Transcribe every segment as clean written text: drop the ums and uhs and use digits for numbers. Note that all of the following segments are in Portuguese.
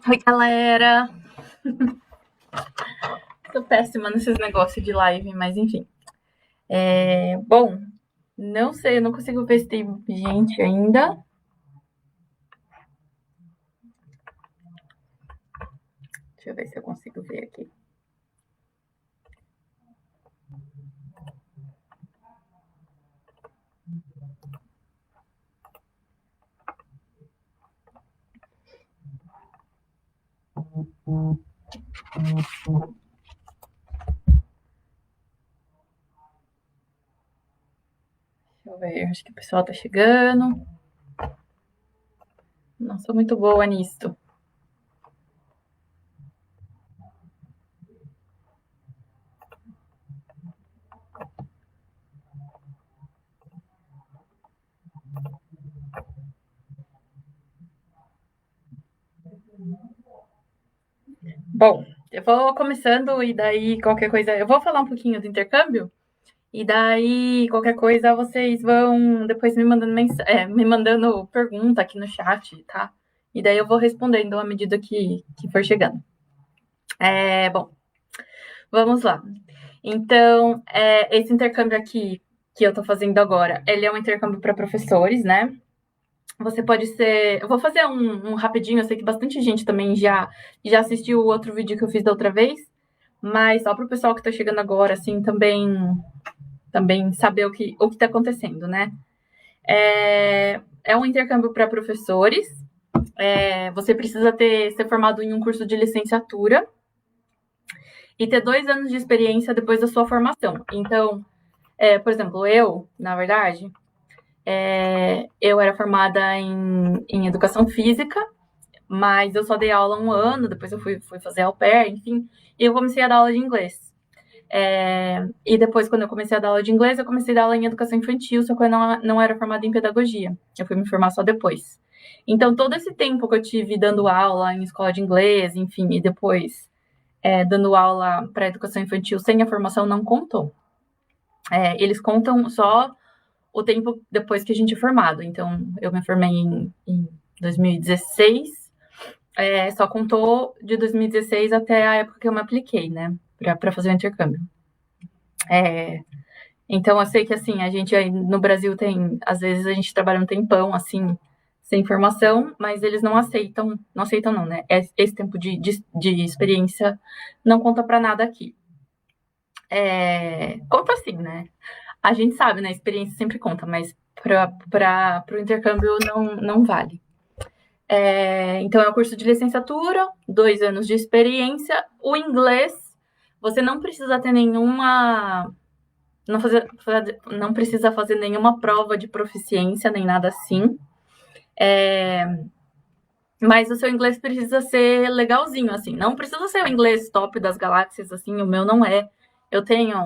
Oi, galera! Tô péssima nesses negócios de live, mas enfim. Bom, não sei, eu não consigo ver se tem gente ainda. Deixa eu ver se eu consigo ver aqui. Deixa eu ver, acho que o pessoal tá chegando. Não sou muito boa nisso. Bom, eu vou começando e daí qualquer coisa. Eu vou falar um pouquinho do intercâmbio. E daí, qualquer coisa, vocês vão depois me mandando pergunta aqui no chat, tá? E daí eu vou respondendo à medida que for chegando. Bom, vamos lá. Então, esse intercâmbio aqui que eu tô fazendo agora, ele é um intercâmbio para professores, né? Você pode ser. Eu vou fazer um rapidinho, eu sei que bastante gente também já assistiu o outro vídeo que eu fiz da outra vez, mas só para o pessoal que tá chegando agora, assim, também saber o que tá acontecendo, né? É um intercâmbio para professores. Você precisa ser formado em um curso de licenciatura e ter 2 anos de experiência depois da sua formação. Então, por exemplo, na verdade, eu era formada em educação física, mas eu só dei aula 1 ano, depois eu fui fazer au pair, enfim, e eu comecei a dar aula de inglês. E depois, quando eu comecei a dar aula de inglês, eu comecei a dar aula em educação infantil, só que eu não era formada em pedagogia. Eu fui me formar só depois. Então, todo esse tempo que eu tive dando aula em escola de inglês, enfim, e depois dando aula para educação infantil sem a formação não contou. Eles contam só o tempo depois que a gente é formado. Então, eu me formei em 2016, só contou de 2016 até a época que eu me apliquei, né, para fazer o intercâmbio. Então, eu sei que, assim, a gente aí no Brasil às vezes a gente trabalha um tempão, assim, sem formação, mas eles não aceitam não, né? Esse tempo de experiência não conta para nada aqui. Conta sim, né? A gente sabe, né? A experiência sempre conta, mas para o intercâmbio não vale. Então, é um curso de licenciatura, 2 anos de experiência. O inglês, você não precisa ter nenhuma. Não precisa fazer nenhuma prova de proficiência, nem nada assim. Mas o seu inglês precisa ser legalzinho, assim. Não precisa ser o inglês top das galáxias, assim. O meu não é. Eu tenho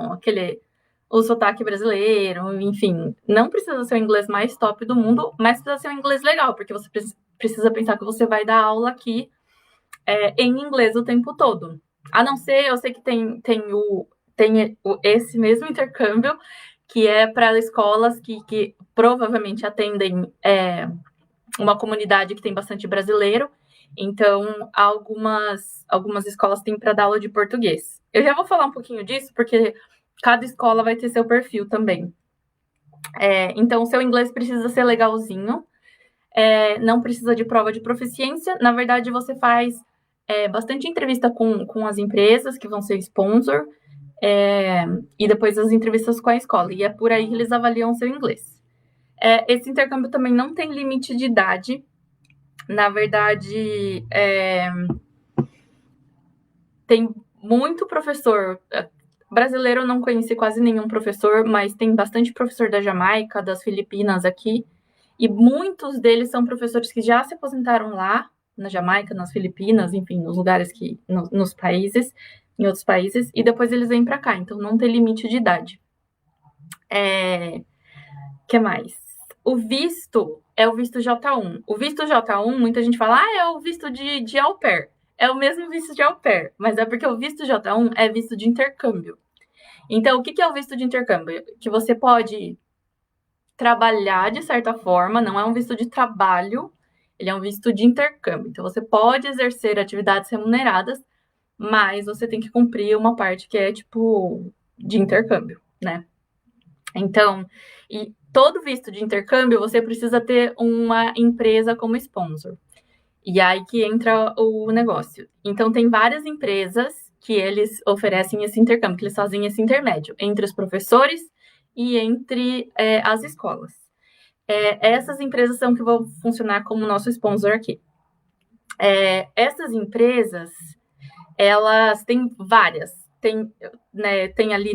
o sotaque brasileiro, enfim. Não precisa ser o inglês mais top do mundo, mas precisa ser um inglês legal, porque você precisa pensar que você vai dar aula aqui em inglês o tempo todo. A não ser, eu sei que tem esse mesmo intercâmbio, que é para escolas que provavelmente atendem uma comunidade que tem bastante brasileiro. Então, algumas escolas têm para dar aula de português. Eu já vou falar um pouquinho disso, porque cada escola vai ter seu perfil também. Então, o seu inglês precisa ser legalzinho, não precisa de prova de proficiência. Na verdade, você faz bastante entrevista com as empresas que vão ser sponsor, e depois as entrevistas com a escola. E é por aí que eles avaliam o seu inglês. Esse intercâmbio também não tem limite de idade. Na verdade, tem muito professor. Brasileiro eu não conheci quase nenhum professor, mas tem bastante professor da Jamaica, das Filipinas aqui. E muitos deles são professores que já se aposentaram lá, na Jamaica, nas Filipinas, enfim, nos lugares nos países, em outros países, e depois eles vêm para cá. Então não tem limite de idade. Que mais? O visto é o visto J1. O visto J1, muita gente fala, é o visto de au pair. É o mesmo visto de au pair, mas é porque o visto J1 é visto de intercâmbio. Então, o que é o visto de intercâmbio? Que você pode trabalhar de certa forma, não é um visto de trabalho, Ele é um visto de intercâmbio. Então, você pode exercer atividades remuneradas, mas você tem que cumprir uma parte que é, tipo, de intercâmbio, né? Então, e todo visto de intercâmbio, você precisa ter uma empresa como sponsor. E aí que entra o negócio. Então, tem várias empresas que eles oferecem esse intercâmbio, que eles fazem esse intermédio entre os professores e entre as escolas. Essas empresas são que vão funcionar como nosso sponsor aqui. Essas empresas, elas têm várias. Tem ali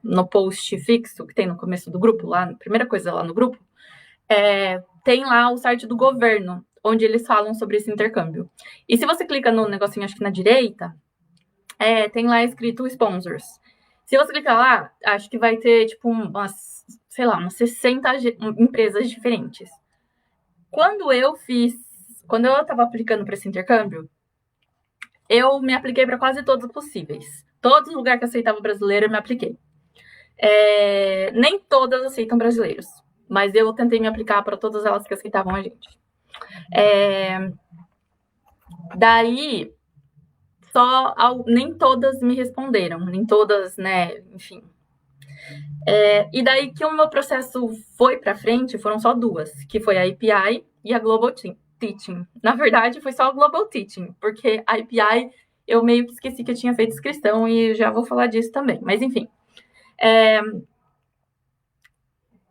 no post fixo que tem no começo do grupo, lá, primeira coisa lá no grupo, tem lá o site do governo, onde eles falam sobre esse intercâmbio. E se você clica no negocinho, acho que na direita, tem lá escrito sponsors. Se você clicar lá, acho que vai ter, tipo, umas 60 empresas diferentes. Quando eu estava aplicando para esse intercâmbio, eu me apliquei para quase todos possíveis. Todos os lugares que aceitavam brasileiro, eu me apliquei. Nem todas aceitam brasileiros, mas eu tentei me aplicar para todas elas que aceitavam a gente. Daí, nem todas me responderam, nem todas, né, enfim. E daí que o meu processo foi para frente, foram só duas, que foi a API e a Global Teaching. Na verdade, foi só a Global Teaching, porque a API eu meio que esqueci que eu tinha feito inscrição e já vou falar disso também, mas enfim.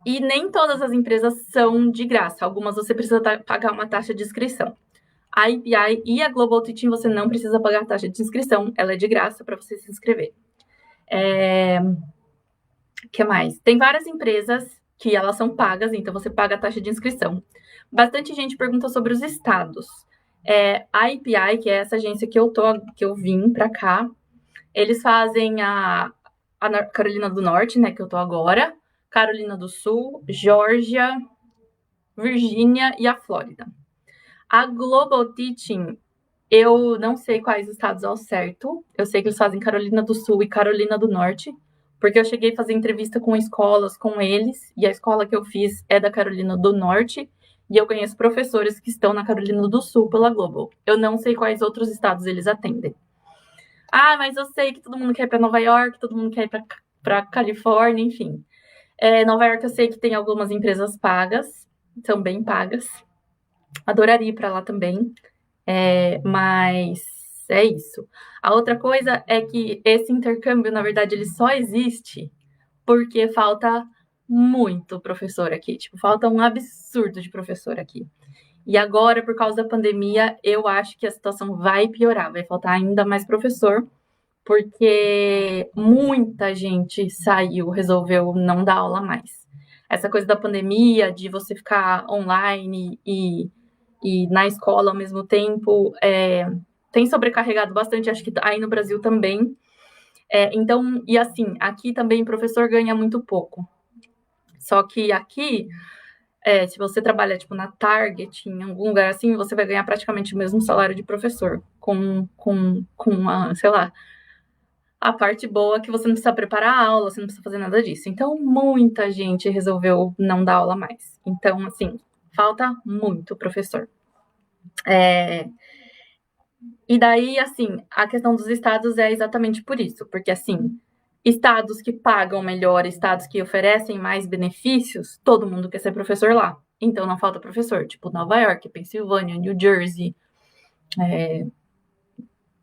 E nem todas as empresas são de graça, algumas você precisa pagar uma taxa de inscrição. A API e a Global Teaching você não precisa pagar a taxa de inscrição, ela é de graça para você se inscrever. Que mais? Tem várias empresas que elas são pagas, então você paga a taxa de inscrição. Bastante gente pergunta sobre os estados. A API, que é essa agência que eu vim para cá, eles fazem a Carolina do Norte, né, que eu tô agora, Carolina do Sul, Geórgia, Virgínia e a Flórida. A Global Teaching, eu não sei quais estados ao certo. Eu sei que eles fazem Carolina do Sul e Carolina do Norte, porque eu cheguei a fazer entrevista com escolas com eles, e a escola que eu fiz é da Carolina do Norte, e eu conheço professores que estão na Carolina do Sul pela Global. Eu não sei quais outros estados eles atendem. Mas eu sei que todo mundo quer ir para Nova York, todo mundo quer ir para Califórnia, enfim. Nova York eu sei que tem algumas empresas pagas, são bem pagas. Adoraria ir para lá também, mas é isso. A outra coisa é que esse intercâmbio, na verdade, ele só existe porque falta muito professor aqui. Tipo, falta um absurdo de professor aqui. E agora, por causa da pandemia, eu acho que a situação vai piorar, vai faltar ainda mais professor, porque muita gente saiu, resolveu não dar aula mais. Essa coisa da pandemia, de você ficar online e na escola ao mesmo tempo, tem sobrecarregado bastante, acho que aí no Brasil também. Então, e assim, aqui também o professor ganha muito pouco. Só que aqui, se você trabalha tipo na Target, em algum lugar assim, você vai ganhar praticamente o mesmo salário de professor, com sei lá, a parte boa é que você não precisa preparar a aula, você não precisa fazer nada disso. Então, muita gente resolveu não dar aula mais. Então, assim, falta muito professor. E daí, assim, a questão dos estados é exatamente por isso, porque, assim, estados que pagam melhor, estados que oferecem mais benefícios, todo mundo quer ser professor lá. Então, não falta professor, tipo Nova York, Pensilvânia, New Jersey.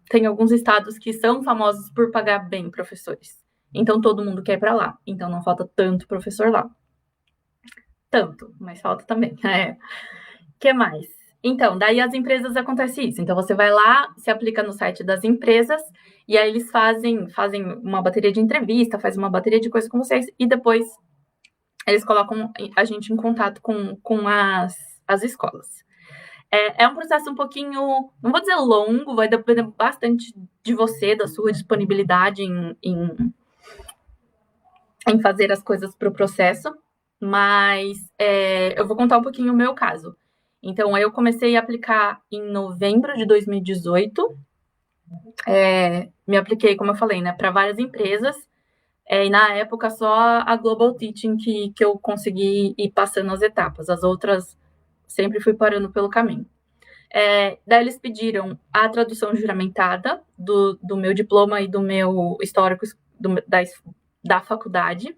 Tem alguns estados que são famosos por pagar bem professores. Então, todo mundo quer ir para lá. Então, não falta tanto professor lá. Tanto, mas falta também. Que mais? Então, daí as empresas acontece isso. Então, você vai lá, se aplica no site das empresas, e aí eles fazem uma bateria de entrevista, fazem uma bateria de coisas com vocês, e depois eles colocam a gente em contato com as escolas. É um processo um pouquinho, não vou dizer longo, vai depender bastante de você, da sua disponibilidade em fazer as coisas para o processo, mas eu vou contar um pouquinho o meu caso. Então, eu comecei a aplicar em novembro de 2018. Me apliquei, como eu falei, né, para várias empresas. E na época, só a Global Teaching que eu consegui ir passando as etapas. As outras sempre fui parando pelo caminho. Daí eles pediram a tradução juramentada do meu diploma e do meu histórico da faculdade.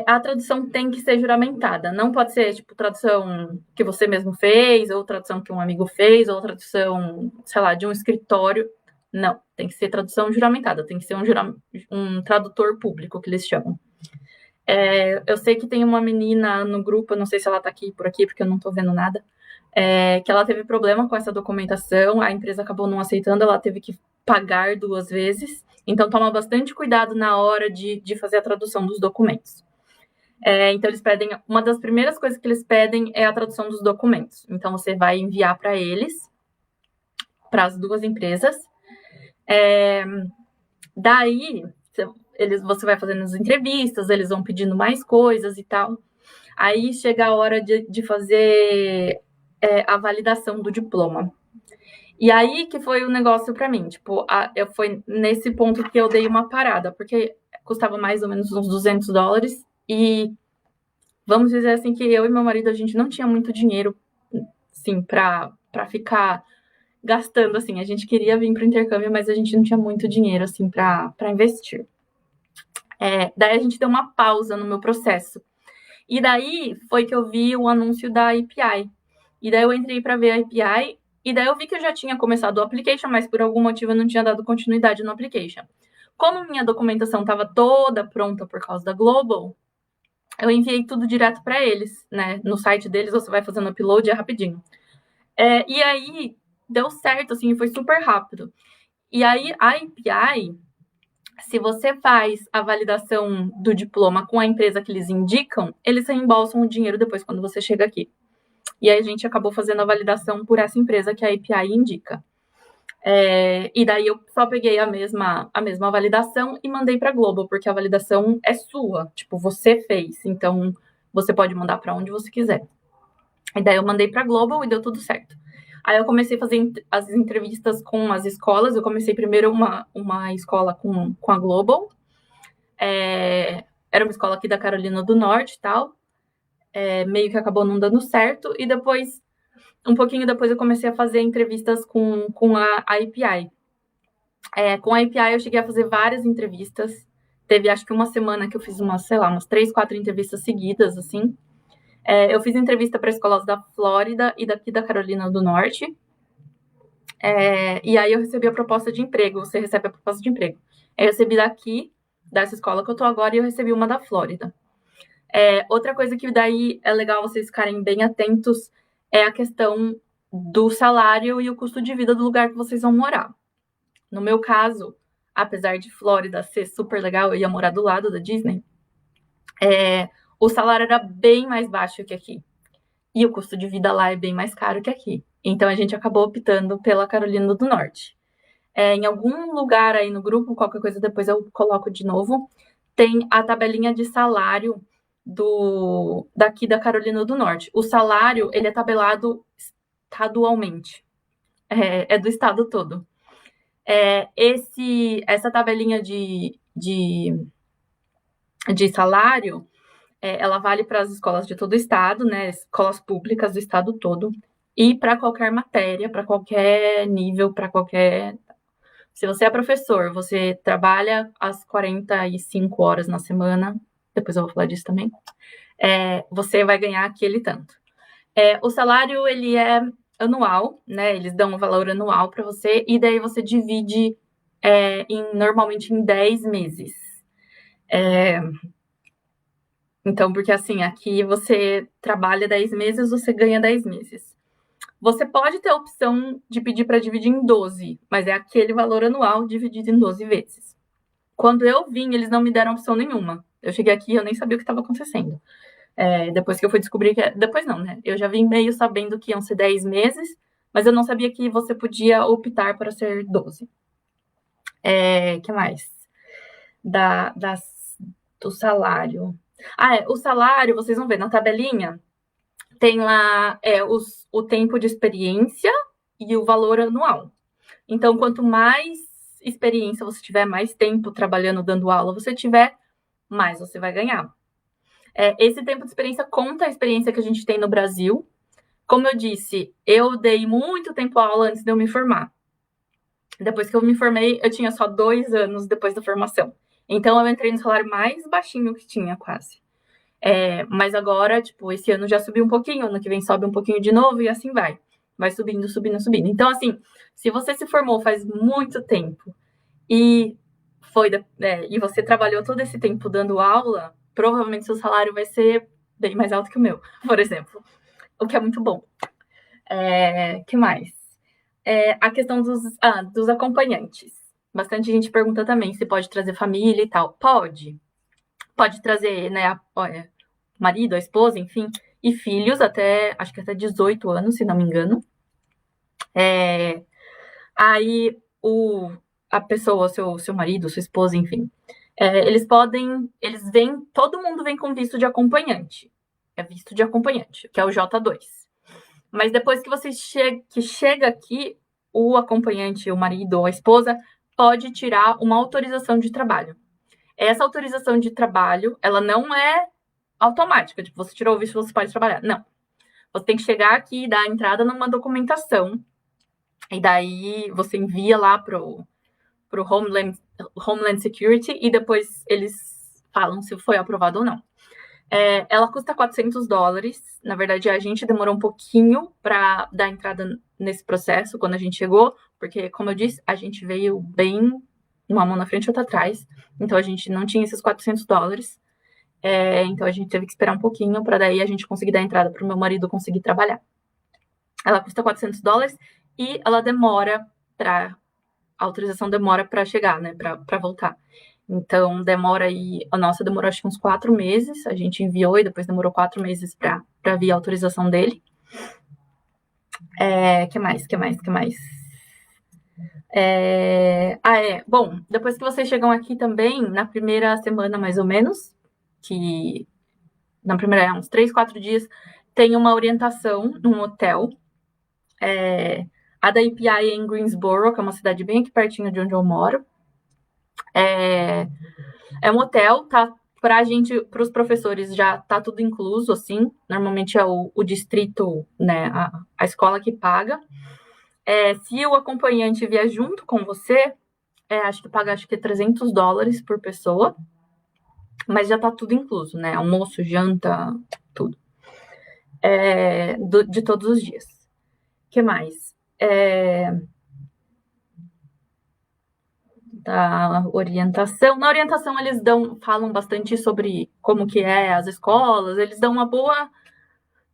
A tradução tem que ser juramentada. Não pode ser, tipo, tradução que você mesmo fez, ou tradução que um amigo fez, ou tradução, sei lá, de um escritório. Não, tem que ser tradução juramentada. Tem que ser um tradutor público, que eles chamam. Eu sei que tem uma menina no grupo, eu não sei se ela tá por aqui, porque eu não tô vendo nada, que ela teve problema com essa documentação, a empresa acabou não aceitando, ela teve que pagar 2 vezes. Então, toma bastante cuidado na hora de fazer a tradução dos documentos. Então, eles pedem... Uma das primeiras coisas que eles pedem é a tradução dos documentos. Então, você vai enviar para eles, para as 2 empresas. Daí, você vai fazendo as entrevistas, eles vão pedindo mais coisas e tal. Aí, chega a hora de fazer a validação do diploma. E aí que foi o negócio para mim, tipo, foi nesse ponto que eu dei uma parada, porque custava mais ou menos uns $200 e vamos dizer assim que eu e meu marido, a gente não tinha muito dinheiro, assim, pra ficar gastando, assim, a gente queria vir pro intercâmbio, mas a gente não tinha muito dinheiro, assim, pra investir. Daí a gente deu uma pausa no meu processo. E daí foi que eu vi o anúncio da API. E daí eu entrei para ver a API, e daí eu vi que eu já tinha começado o application, mas por algum motivo eu não tinha dado continuidade no application. Como minha documentação estava toda pronta por causa da Global, eu enviei tudo direto para eles, né? No site deles você vai fazendo upload, é rapidinho. E aí deu certo, assim, foi super rápido. E aí a API, se você faz a validação do diploma com a empresa que eles indicam, eles reembolsam o dinheiro depois quando você chega aqui. E aí a gente acabou fazendo a validação por essa empresa que a API indica. E daí eu só peguei a mesma validação e mandei para a Global, porque a validação é sua, tipo, você fez, então você pode mandar para onde você quiser. E daí eu mandei para a Global e deu tudo certo. Aí eu comecei a fazer as entrevistas com as escolas, eu comecei primeiro uma escola com a Global, era uma escola aqui da Carolina do Norte e tal, meio que acabou não dando certo, e depois, um pouquinho depois, eu comecei a fazer entrevistas com a API. Com a API eu cheguei a fazer várias entrevistas, teve acho que uma semana que eu fiz umas 3, 4 entrevistas seguidas, assim. Eu fiz entrevista para escolas da Flórida e daqui da Carolina do Norte, e aí eu recebi a proposta de emprego, você recebe a proposta de emprego. Eu recebi daqui, dessa escola que eu tô agora, e eu recebi uma da Flórida. Outra coisa que daí é legal vocês ficarem bem atentos é a questão do salário e o custo de vida do lugar que vocês vão morar. No meu caso, apesar de Flórida ser super legal, eu ia morar do lado da Disney, o salário era bem mais baixo que aqui. E o custo de vida lá é bem mais caro que aqui. Então a gente acabou optando pela Carolina do Norte. Em algum lugar aí no grupo, qualquer coisa depois eu coloco de novo, tem a tabelinha de salário daqui da Carolina do Norte. O salário, ele é tabelado estadualmente. É do estado todo. Essa tabelinha de salário, ela vale para as escolas de todo o estado, né? Escolas públicas do estado todo. E para qualquer matéria, para qualquer nível, para qualquer... Se você é professor, você trabalha as 45 horas na semana, depois eu vou falar disso também, você vai ganhar aquele tanto. O salário, ele é anual, né? Eles dão um valor anual para você, e daí você divide normalmente em 10 meses. Então, porque assim, aqui você trabalha 10 meses, você ganha 10 meses. Você pode ter a opção de pedir para dividir em 12, mas é aquele valor anual dividido em 12 vezes. Quando eu vim, eles não me deram opção nenhuma. Eu cheguei aqui e eu nem sabia o que estava acontecendo. Depois que eu fui descobrir que... Depois não, né? Eu já vim meio sabendo que iam ser 10 meses, mas eu não sabia que você podia optar para ser 12. Que mais? Do salário. O salário, vocês vão ver na tabelinha, tem lá o tempo de experiência e o valor anual. Então, quanto mais experiência você tiver, mais tempo trabalhando, dando aula você tiver, mais você vai ganhar. Esse tempo de experiência conta a experiência que a gente tem no Brasil. Como eu disse, eu dei muito tempo aula antes de eu me formar. Depois que eu me formei, eu tinha só 2 anos depois da formação. Então, eu entrei no salário mais baixinho que tinha, quase. Mas agora, tipo, esse ano já subiu um pouquinho, ano que vem sobe um pouquinho de novo e assim vai. Vai subindo, subindo, subindo. Então, assim, se você se formou faz muito tempo e e você trabalhou todo esse tempo dando aula, provavelmente seu salário vai ser bem mais alto que o meu, por exemplo. O que é muito bom. Que mais? A questão dos acompanhantes. Bastante gente pergunta também se pode trazer família e tal. Pode. Pode trazer, né, marido, a esposa, enfim, e filhos acho que até 18 anos, se não me engano. Aí a pessoa, seu marido, sua esposa, enfim, todo mundo vem com visto de acompanhante. É visto de acompanhante, que é o J2. Mas depois que você chega aqui, o acompanhante, o marido ou a esposa, pode tirar uma autorização de trabalho. Essa autorização de trabalho, ela não é automática, tipo, você tirou o visto, você pode trabalhar. Não. Você tem que chegar aqui e dar a entrada numa documentação, e daí você envia lá pro Homeland Security, e depois eles falam se foi aprovado ou não. Ela custa $400. Na verdade, a gente demorou um pouquinho para dar entrada nesse processo quando a gente chegou, porque, como eu disse, a gente veio bem uma mão na frente e outra atrás, então a gente não tinha esses $400. Então a gente teve que esperar um pouquinho para daí a gente conseguir dar entrada para o meu marido conseguir trabalhar. Ela custa $400 e ela demora a autorização demora para chegar, né, para voltar. Então, a nossa demorou acho que uns 4 meses, a gente enviou e depois demorou 4 meses para vir a autorização dele. Que mais? Bom, depois que vocês chegam aqui também, na primeira semana mais ou menos, que na primeira, uns 3, 4 dias, tem uma orientação num hotel. A da EPI é em Greensboro, que é uma cidade bem aqui pertinho de onde eu moro. É um hotel, tá? Pra gente, pros professores, já tá tudo incluso, assim. Normalmente é o distrito, né? A escola que paga. Se o acompanhante vier junto com você, acho que paga $300 por pessoa. Mas já tá tudo incluso, né? Almoço, janta, tudo. De todos os dias. O que mais? Da orientação. Na orientação, eles falam bastante sobre como que as escolas, eles dão uma boa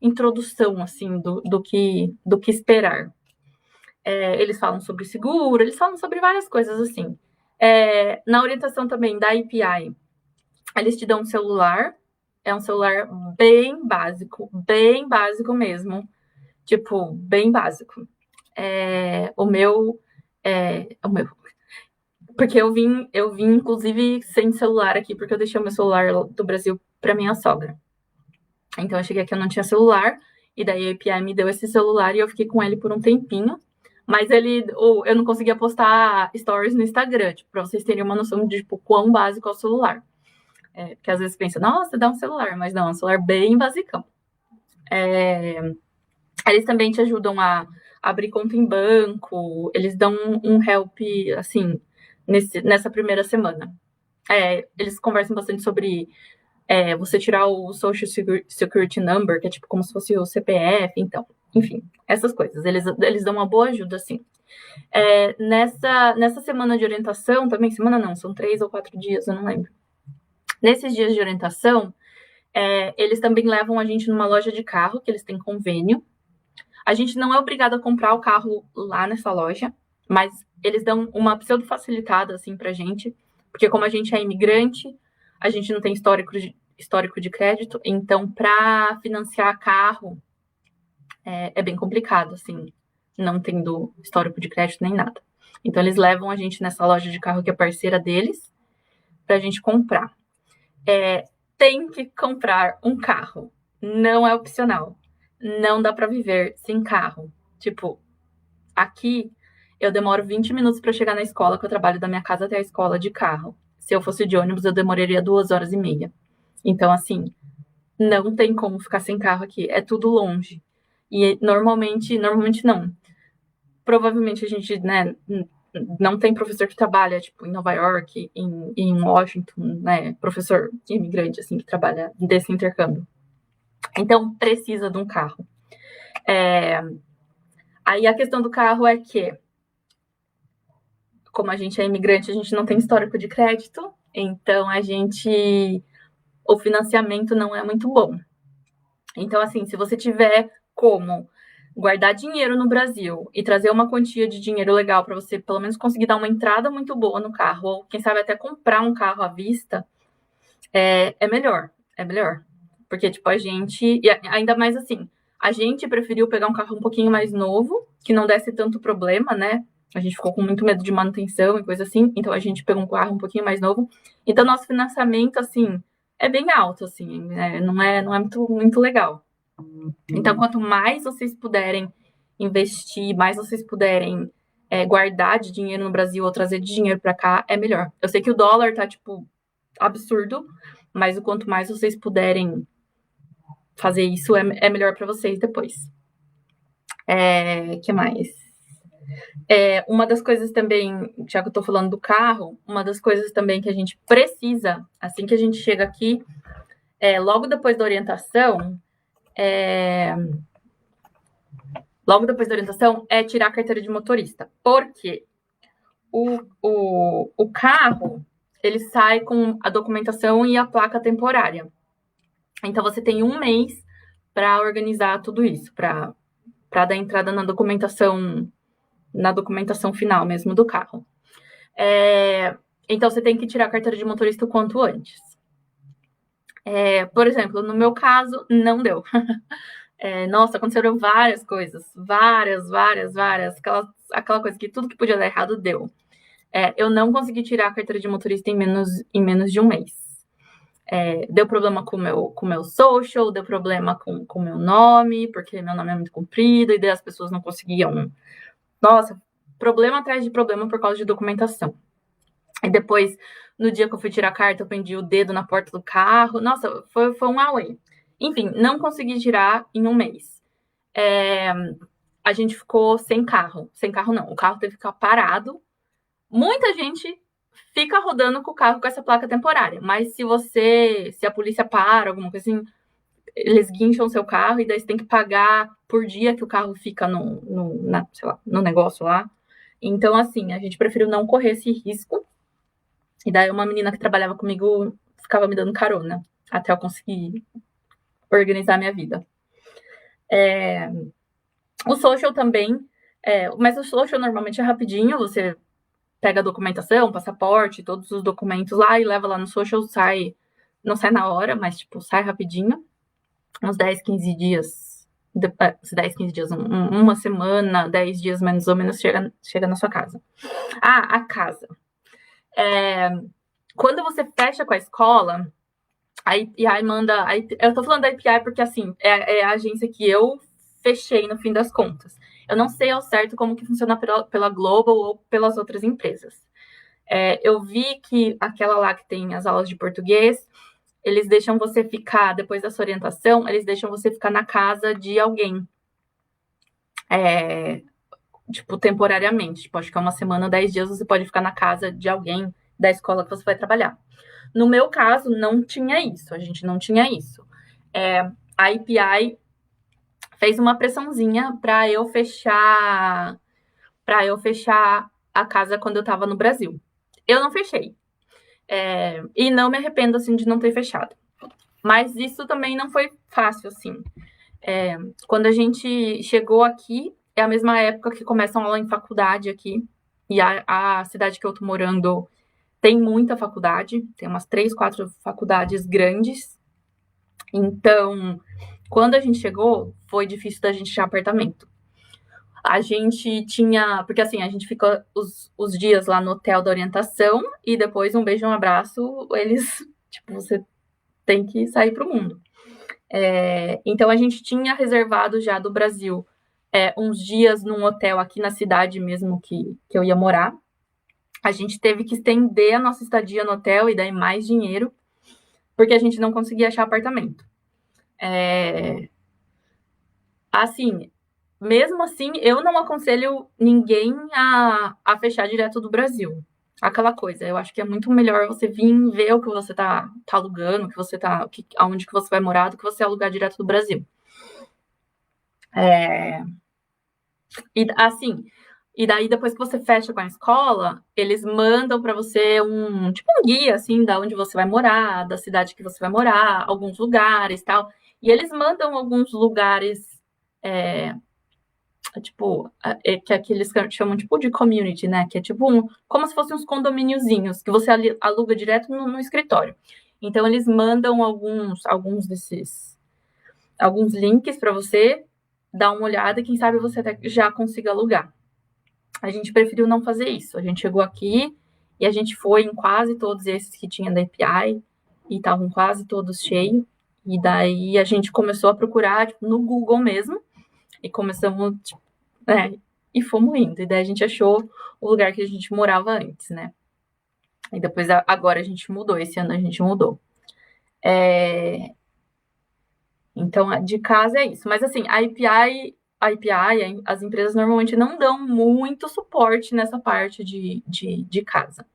introdução, assim, do que esperar. Eles falam sobre seguro, eles falam sobre várias coisas, assim. Na orientação também da EPI, eles te dão um celular, é um celular bem básico mesmo, tipo, bem básico. O meu, porque eu vim, inclusive, sem celular aqui, porque eu deixei o meu celular do Brasil para minha sogra. Então, eu cheguei aqui, eu não tinha celular, e daí a API me deu esse celular e eu fiquei com ele por um tempinho. Mas eu não conseguia postar stories no Instagram, tipo, pra vocês terem uma noção de, tipo, quão básico é o celular. Porque às vezes pensa, nossa, dá um celular, mas não, é um celular bem basicão. Eles também te ajudam a abrir conta em banco, eles dão um help, assim, nessa primeira semana. Eles conversam bastante sobre você tirar o Social Security Number, que é tipo como se fosse o CPF, então, enfim, essas coisas. Eles dão uma boa ajuda, assim. Nessa semana de orientação, também, semana não, são 3 ou 4 dias, eu não lembro. Nesses dias de orientação, eles também levam a gente numa loja de carro, que eles têm convênio. A gente não é obrigado a comprar o carro lá nessa loja, mas eles dão uma pseudo-facilitada, assim, pra gente, porque como a gente é imigrante, a gente não tem histórico de crédito, então, para financiar carro, é bem complicado, assim, não tendo histórico de crédito nem nada. Então, eles levam a gente nessa loja de carro que é parceira deles, pra gente comprar. Tem que comprar um carro, não é opcional. Não dá pra viver sem carro. Tipo, aqui eu demoro 20 minutos pra chegar na escola, que eu trabalho da minha casa até a escola de carro. Se eu fosse de ônibus, eu demoraria 2 horas e meia. Então, assim, não tem como ficar sem carro aqui, é tudo longe. E normalmente não. Provavelmente a gente, né, não tem professor que trabalha, tipo, em Nova York, em Washington, né, professor imigrante, assim, que trabalha desse intercâmbio. Então, precisa de um carro. Aí a questão do carro é que, como a gente é imigrante, a gente não tem histórico de crédito, então o financiamento não é muito bom. Então, assim, se você tiver como guardar dinheiro no Brasil e trazer uma quantia de dinheiro legal para você, pelo menos conseguir dar uma entrada muito boa no carro, ou quem sabe até comprar um carro à vista, é melhor. É melhor. Porque, tipo, e ainda mais assim, a gente preferiu pegar um carro um pouquinho mais novo, que não desse tanto problema, né? A gente ficou com muito medo de manutenção e coisa assim, então a gente pegou um carro um pouquinho mais novo. Então, nosso financiamento, assim, é bem alto, assim, né? Não é muito legal. Então, quanto mais vocês puderem investir, mais vocês puderem guardar de dinheiro no Brasil ou trazer de dinheiro para cá, é melhor. Eu sei que o dólar tá, tipo, absurdo, mas o quanto mais vocês puderem fazer isso, é melhor para vocês depois. Que mais? Uma das coisas também, já que eu tô falando do carro, uma das coisas também que a gente precisa, assim que a gente chega aqui, logo depois da orientação, é tirar a carteira de motorista. Porque o carro, ele sai com a documentação e a placa temporária. Então, você tem um mês para organizar tudo isso, para dar entrada na documentação final mesmo do carro. Então, você tem que tirar a carteira de motorista o quanto antes. Por exemplo, no meu caso, não deu. Nossa, aconteceram várias coisas. Várias. Aquela coisa que tudo que podia dar errado deu. Eu não consegui tirar a carteira de motorista em menos de um mês. Deu problema com o meu social, deu problema com o meu nome, porque meu nome é muito comprido, e daí as pessoas não conseguiam. Nossa, problema atrás de problema por causa de documentação. E depois, no dia que eu fui tirar a carta, eu prendi o dedo na porta do carro. Nossa, foi um away. Enfim, não consegui tirar em um mês. A gente ficou sem carro. Sem carro, não. O carro teve que ficar parado. Muita gente fica rodando com o carro com essa placa temporária. Mas se a polícia para, alguma coisa assim, eles guincham o seu carro e daí você tem que pagar por dia que o carro fica no negócio lá. Então, assim, a gente preferiu não correr esse risco. E daí uma menina que trabalhava comigo ficava me dando carona até eu conseguir organizar a minha vida. O social também, mas o social normalmente é rapidinho, você pega a documentação, passaporte, todos os documentos lá e leva lá no social, não sai na hora, mas tipo, sai rapidinho, uns 10, 15 dias, 10, 15 dias, uma semana, 10 dias mais ou menos, chega na sua casa. A casa. Quando você fecha com a escola, a IPI manda. Eu tô falando da IPI porque, assim, é a agência que eu fechei no fim das contas. Eu não sei ao certo como que funciona pela Global ou pelas outras empresas. Eu vi que aquela lá que tem as aulas de português, eles deixam você ficar, depois dessa orientação, eles deixam você ficar na casa de alguém. Tipo, temporariamente. Tipo, acho que é uma semana, 10 dias, você pode ficar na casa de alguém da escola que você vai trabalhar. No meu caso, não tinha isso. A gente não tinha isso. A IPI fez uma pressãozinha para eu fechar a casa quando eu estava no Brasil. Eu não fechei. E não me arrependo, assim, de não ter fechado. Mas isso também não foi fácil, assim. Quando a gente chegou aqui, é a mesma época que começam aula em faculdade aqui. E a cidade que eu tô morando tem muita faculdade. Tem umas 3, 4 faculdades grandes. Então, quando a gente chegou, foi difícil da gente achar apartamento. A gente tinha... Porque, assim, a gente fica os dias lá no hotel da orientação e depois um beijo e um abraço, eles... Tipo, você tem que sair pro mundo. Então, a gente tinha reservado já do Brasil uns dias num hotel aqui na cidade mesmo que eu ia morar. A gente teve que estender a nossa estadia no hotel e dar mais dinheiro, porque a gente não conseguia achar apartamento. Assim, mesmo assim, eu não aconselho ninguém a fechar direto do Brasil. Aquela coisa, eu acho que é muito melhor você vir ver o que você tá alugando, o que você aonde que você vai morar, do que você alugar direto do Brasil. E assim, e daí depois que você fecha com a escola, eles mandam para você tipo um guia assim da onde você vai morar, da cidade que você vai morar, alguns lugares, tal. E eles mandam alguns lugares é, tipo, que aqui eles chamam tipo de community, né? Que é tipo como se fossem uns condomíniozinhos que você aluga direto no escritório. Então eles mandam alguns alguns links para você dar uma olhada e quem sabe você até já consiga alugar. A gente preferiu não fazer isso. A gente chegou aqui e a gente foi em quase todos esses que tinha da API e estavam quase todos cheios. E daí a gente começou a procurar tipo, no Google mesmo e começamos tipo, e fomos indo. E daí a gente achou o lugar que a gente morava antes, né? E depois, agora a gente mudou. Esse ano a gente mudou. Então, de casa é isso. Mas assim, as empresas normalmente não dão muito suporte nessa parte de casa.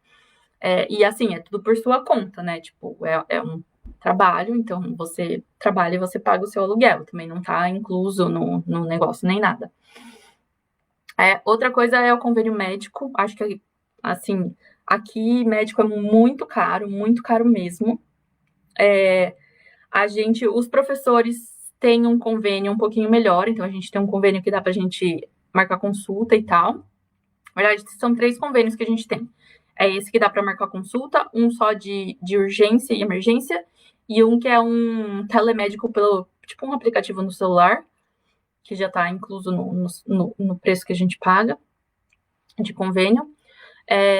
E assim, é tudo por sua conta, né? Tipo, é um trabalho, então você trabalha e você paga o seu aluguel. Também não tá incluso no negócio nem nada. Outra coisa é o convênio médico. Acho que, assim, aqui médico é muito caro mesmo. Os professores têm um convênio um pouquinho melhor, então a gente tem um convênio que dá pra gente marcar consulta e tal. Na verdade, são 3 convênios que a gente tem. É esse que dá para marcar consulta, um só de urgência e emergência, e um que é um telemédico pelo tipo um aplicativo no celular, que já está incluso no preço que a gente paga de convênio.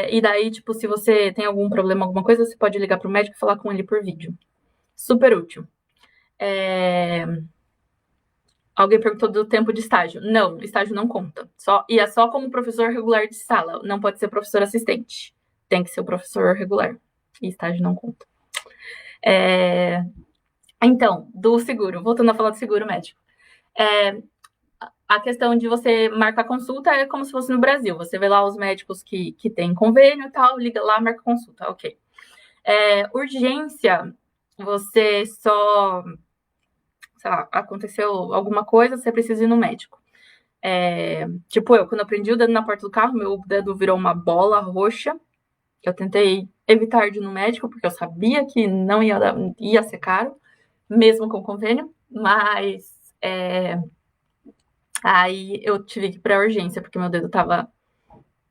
E daí, tipo, se você tem algum problema, alguma coisa, você pode ligar para o médico e falar com ele por vídeo. Super útil. Alguém perguntou do tempo de estágio. Não, estágio não conta. E é só como professor regular de sala. Não pode ser professor assistente. Tem que ser o professor regular. E estágio não conta. Então, do seguro. Voltando a falar do seguro médico. A questão de você marcar consulta é como se fosse no Brasil. Você vê lá os médicos que tem convênio e tal, liga lá, marca consulta. Ok. Urgência, você só... sei lá, aconteceu alguma coisa, você precisa ir no médico. Tipo eu, quando eu prendi o dedo na porta do carro, meu dedo virou uma bola roxa. Eu tentei evitar de ir no médico, porque eu sabia que não ia ser caro, mesmo com convênio, mas aí eu tive que ir pra urgência, porque meu dedo tava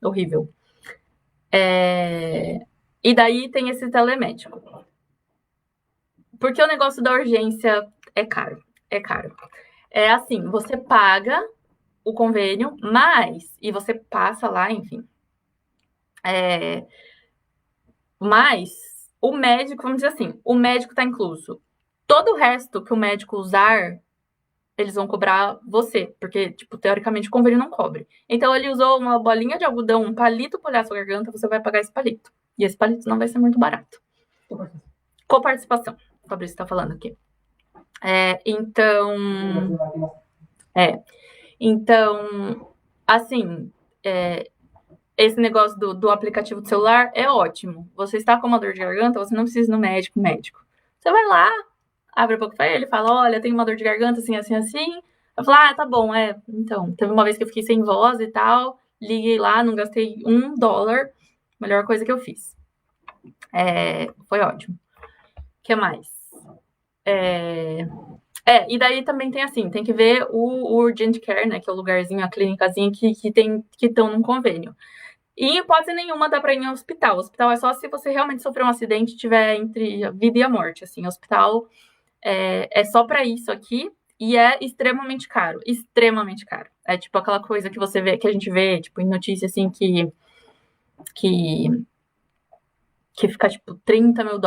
horrível. E daí tem esse telemédico. Porque o negócio da urgência é caro. É caro. É assim, você paga o convênio, e você passa lá, enfim. Mas o médico, vamos dizer assim, o médico tá incluso. Todo o resto que o médico usar, eles vão cobrar você, porque, tipo, teoricamente o convênio não cobre. Então ele usou uma bolinha de algodão, um palito pra olhar sua garganta, você vai pagar esse palito. E esse palito não vai ser muito barato. Coparticipação, o Fabrício tá falando aqui. Então, assim, esse negócio do aplicativo do celular é ótimo. Você está com uma dor de garganta, você não precisa ir no médico. Você vai lá, abre a boca pra ele, fala, olha, tem uma dor de garganta, assim, assim, assim. Eu falo, tá bom, então, teve uma vez que eu fiquei sem voz e tal, liguei lá, não gastei $1, melhor coisa que eu fiz. Foi ótimo. O que mais? E daí também tem assim, tem que ver o Urgent Care, né, que é o lugarzinho, a clínicazinha que estão num convênio. E em hipótese nenhuma dá pra ir em hospital. O hospital é só se você realmente sofreu um acidente e tiver entre a vida e a morte, assim. O hospital é só pra isso aqui e é extremamente caro. Extremamente caro. É tipo aquela coisa que você vê, que a gente vê, tipo, em notícia, assim, que fica, tipo, $30 mil,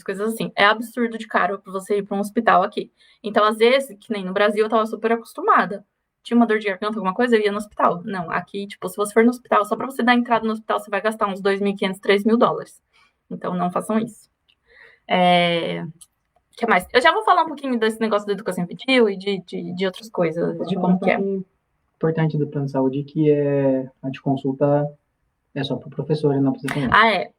coisas assim. É absurdo de caro pra você ir pra um hospital aqui. Então, às vezes, que nem no Brasil, eu tava super acostumada. Tinha uma dor de garganta, alguma coisa, eu ia no hospital. Não, aqui, tipo, se você for no hospital, só pra você dar entrada no hospital, você vai gastar uns $2.500, $3.000. Então, não façam isso. que mais? Eu já vou falar um pouquinho desse negócio da educação infantil e de outras coisas, de como que é. Importante do plano de saúde que a de consulta é só para o professor e não para os estudantes. Ah, é.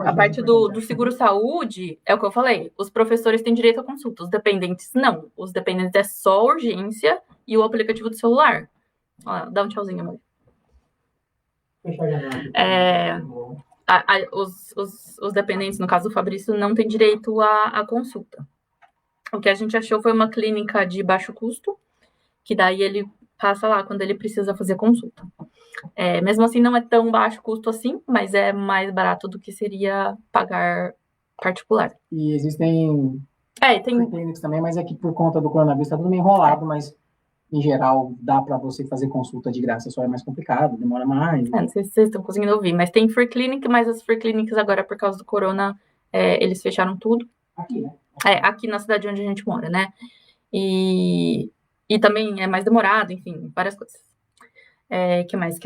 A parte do seguro-saúde é o que eu falei. Os professores têm direito à consulta, os dependentes não. Os dependentes é só urgência e o aplicativo do celular. Ó, dá um tchauzinho, amor. Os dependentes, no caso do Fabrício, não têm direito à consulta. O que a gente achou foi uma clínica de baixo custo, que daí ele passa lá quando ele precisa fazer consulta. Mesmo assim, não é tão baixo custo assim, mas é mais barato do que seria pagar particular. E existem tem clínicas também, mas é que por conta do coronavírus está tudo meio enrolado, mas em geral dá para você fazer consulta de graça, só é mais complicado, demora mais. Não sei se vocês estão conseguindo ouvir, mas tem free clinic, mas as free clinics agora, por causa do corona, eles fecharam tudo. Aqui, né? Aqui na cidade onde a gente mora, né? E também é mais demorado, enfim, várias coisas. Que mais?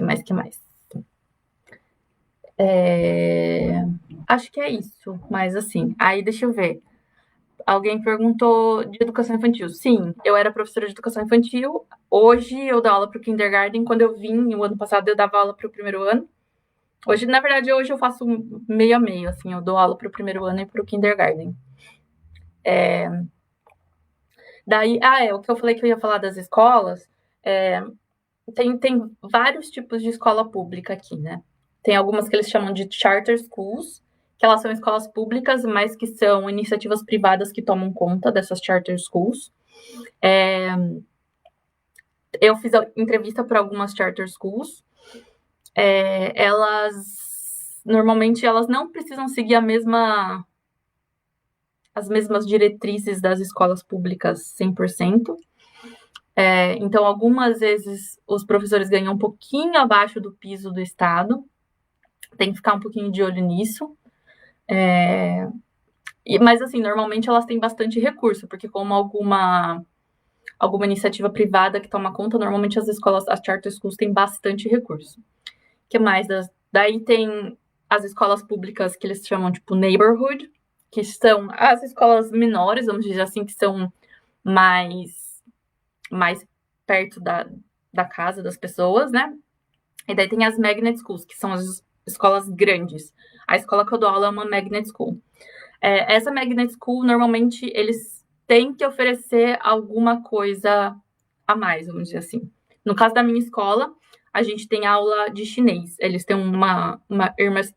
Acho que é isso, mas assim, aí deixa eu ver. Alguém perguntou de educação infantil. Sim, eu era professora de educação infantil. Hoje eu dou aula para o kindergarten. Quando eu vim, o ano passado, eu dava aula para o primeiro ano. Hoje, na verdade, hoje eu faço meio a meio, assim, eu dou aula para o primeiro ano e para o kindergarten. Daí, o que eu falei que eu ia falar das escolas, tem vários tipos de escola pública aqui, né? Tem algumas que eles chamam de charter schools, que elas são escolas públicas, mas que são iniciativas privadas que tomam conta dessas charter schools. Eu fiz a entrevista para algumas charter schools. Normalmente, elas não precisam seguir as mesmas diretrizes das escolas públicas 100%. Então, algumas vezes, os professores ganham um pouquinho abaixo do piso do Estado. Tem que ficar um pouquinho de olho nisso. Mas, assim, normalmente elas têm bastante recurso, porque como alguma iniciativa privada que toma conta, normalmente as charter schools têm bastante recurso. O que mais? Daí tem as escolas públicas que eles chamam, tipo, neighborhood, que são as escolas menores, vamos dizer assim, que são mais perto da casa das pessoas, né? E daí tem as magnet schools, que são as escolas grandes. A escola que eu dou aula é uma magnet school. Essa magnet school, normalmente, eles têm que oferecer alguma coisa a mais, vamos dizer assim. No caso da minha escola, a gente tem aula de chinês. Eles têm uma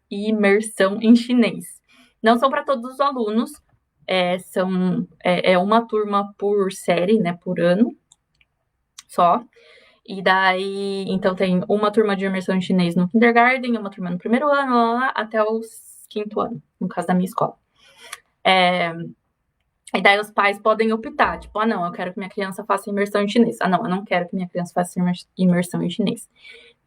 imersão em chinês. Não são para todos os alunos, é uma turma por série, né, por ano, só. E daí, então tem uma turma de imersão em chinês no kindergarten, uma turma no primeiro ano, até os quinto ano, no caso da minha escola. E daí os pais podem optar, tipo, não, eu quero que minha criança faça imersão em chinês. Não, eu não quero que minha criança faça imersão em chinês.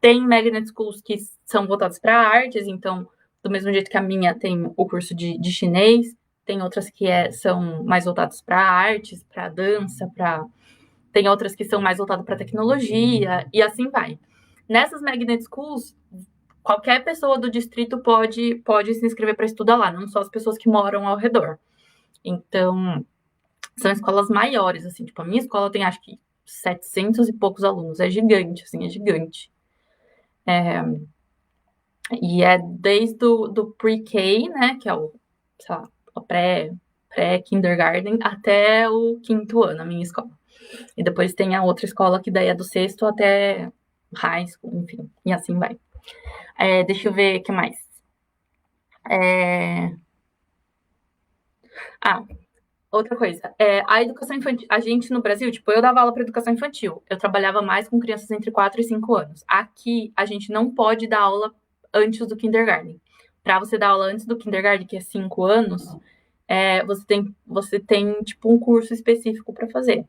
Tem magnet schools que são voltadas para artes, então, do mesmo jeito que a minha tem o curso de chinês, tem outras que são mais voltadas para artes, para dança, tem outras que são mais voltadas para tecnologia, e assim vai. Nessas magnet schools, qualquer pessoa do distrito pode se inscrever para estudar lá, não só as pessoas que moram ao redor. Então, são escolas maiores, assim, tipo, a minha escola tem, acho que, 700 e poucos alunos, é gigante, assim, é gigante. E é desde do pre-K, né, que é sei lá, o pré-kindergarten, até o quinto ano, a minha escola. E depois tem a outra escola que daí é do sexto até high school, enfim, e assim vai. Deixa eu ver o que mais. Outra coisa, a educação infantil, a gente no Brasil, tipo, eu dava aula para educação infantil, eu trabalhava mais com crianças entre 4 e 5 anos. Aqui, a gente não pode dar aula antes do kindergarten. Para você dar aula antes do kindergarten, que é 5 anos, você tem, tipo, um curso específico para fazer.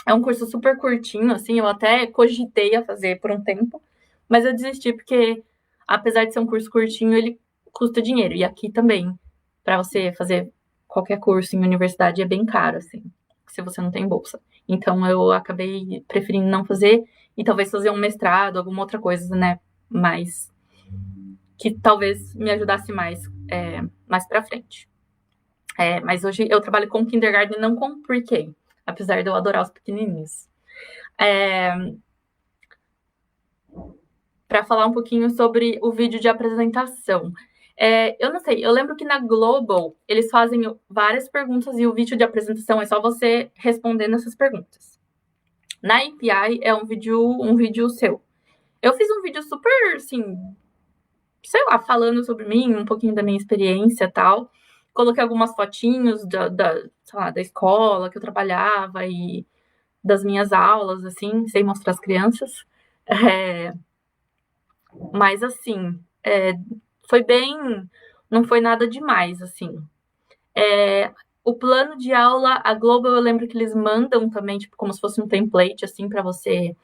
É um curso super curtinho, assim, eu até cogitei a fazer por um tempo, mas eu desisti porque, apesar de ser um curso curtinho, ele custa dinheiro. E aqui também, para você fazer qualquer curso em universidade, é bem caro, assim, se você não tem bolsa. Então, eu acabei preferindo não fazer e talvez fazer um mestrado, alguma outra coisa, né, mas que talvez me ajudasse mais para frente. Mas hoje eu trabalho com kindergarten e não com pre-K, apesar de eu adorar os pequenininhos. Para falar um pouquinho sobre o vídeo de apresentação. Eu não sei, eu lembro que na Global eles fazem várias perguntas e o vídeo de apresentação é só você respondendo essas perguntas. Na API é um vídeo seu. Eu fiz um vídeo super, assim, sei lá, falando sobre mim, um pouquinho da minha experiência e tal. Coloquei algumas fotinhos sei lá, da escola que eu trabalhava e das minhas aulas, assim, sem mostrar as crianças. Mas, assim, foi bem... Não foi nada demais, assim. O plano de aula, a Global, eu lembro que eles mandam também, tipo, como se fosse um template, assim, para você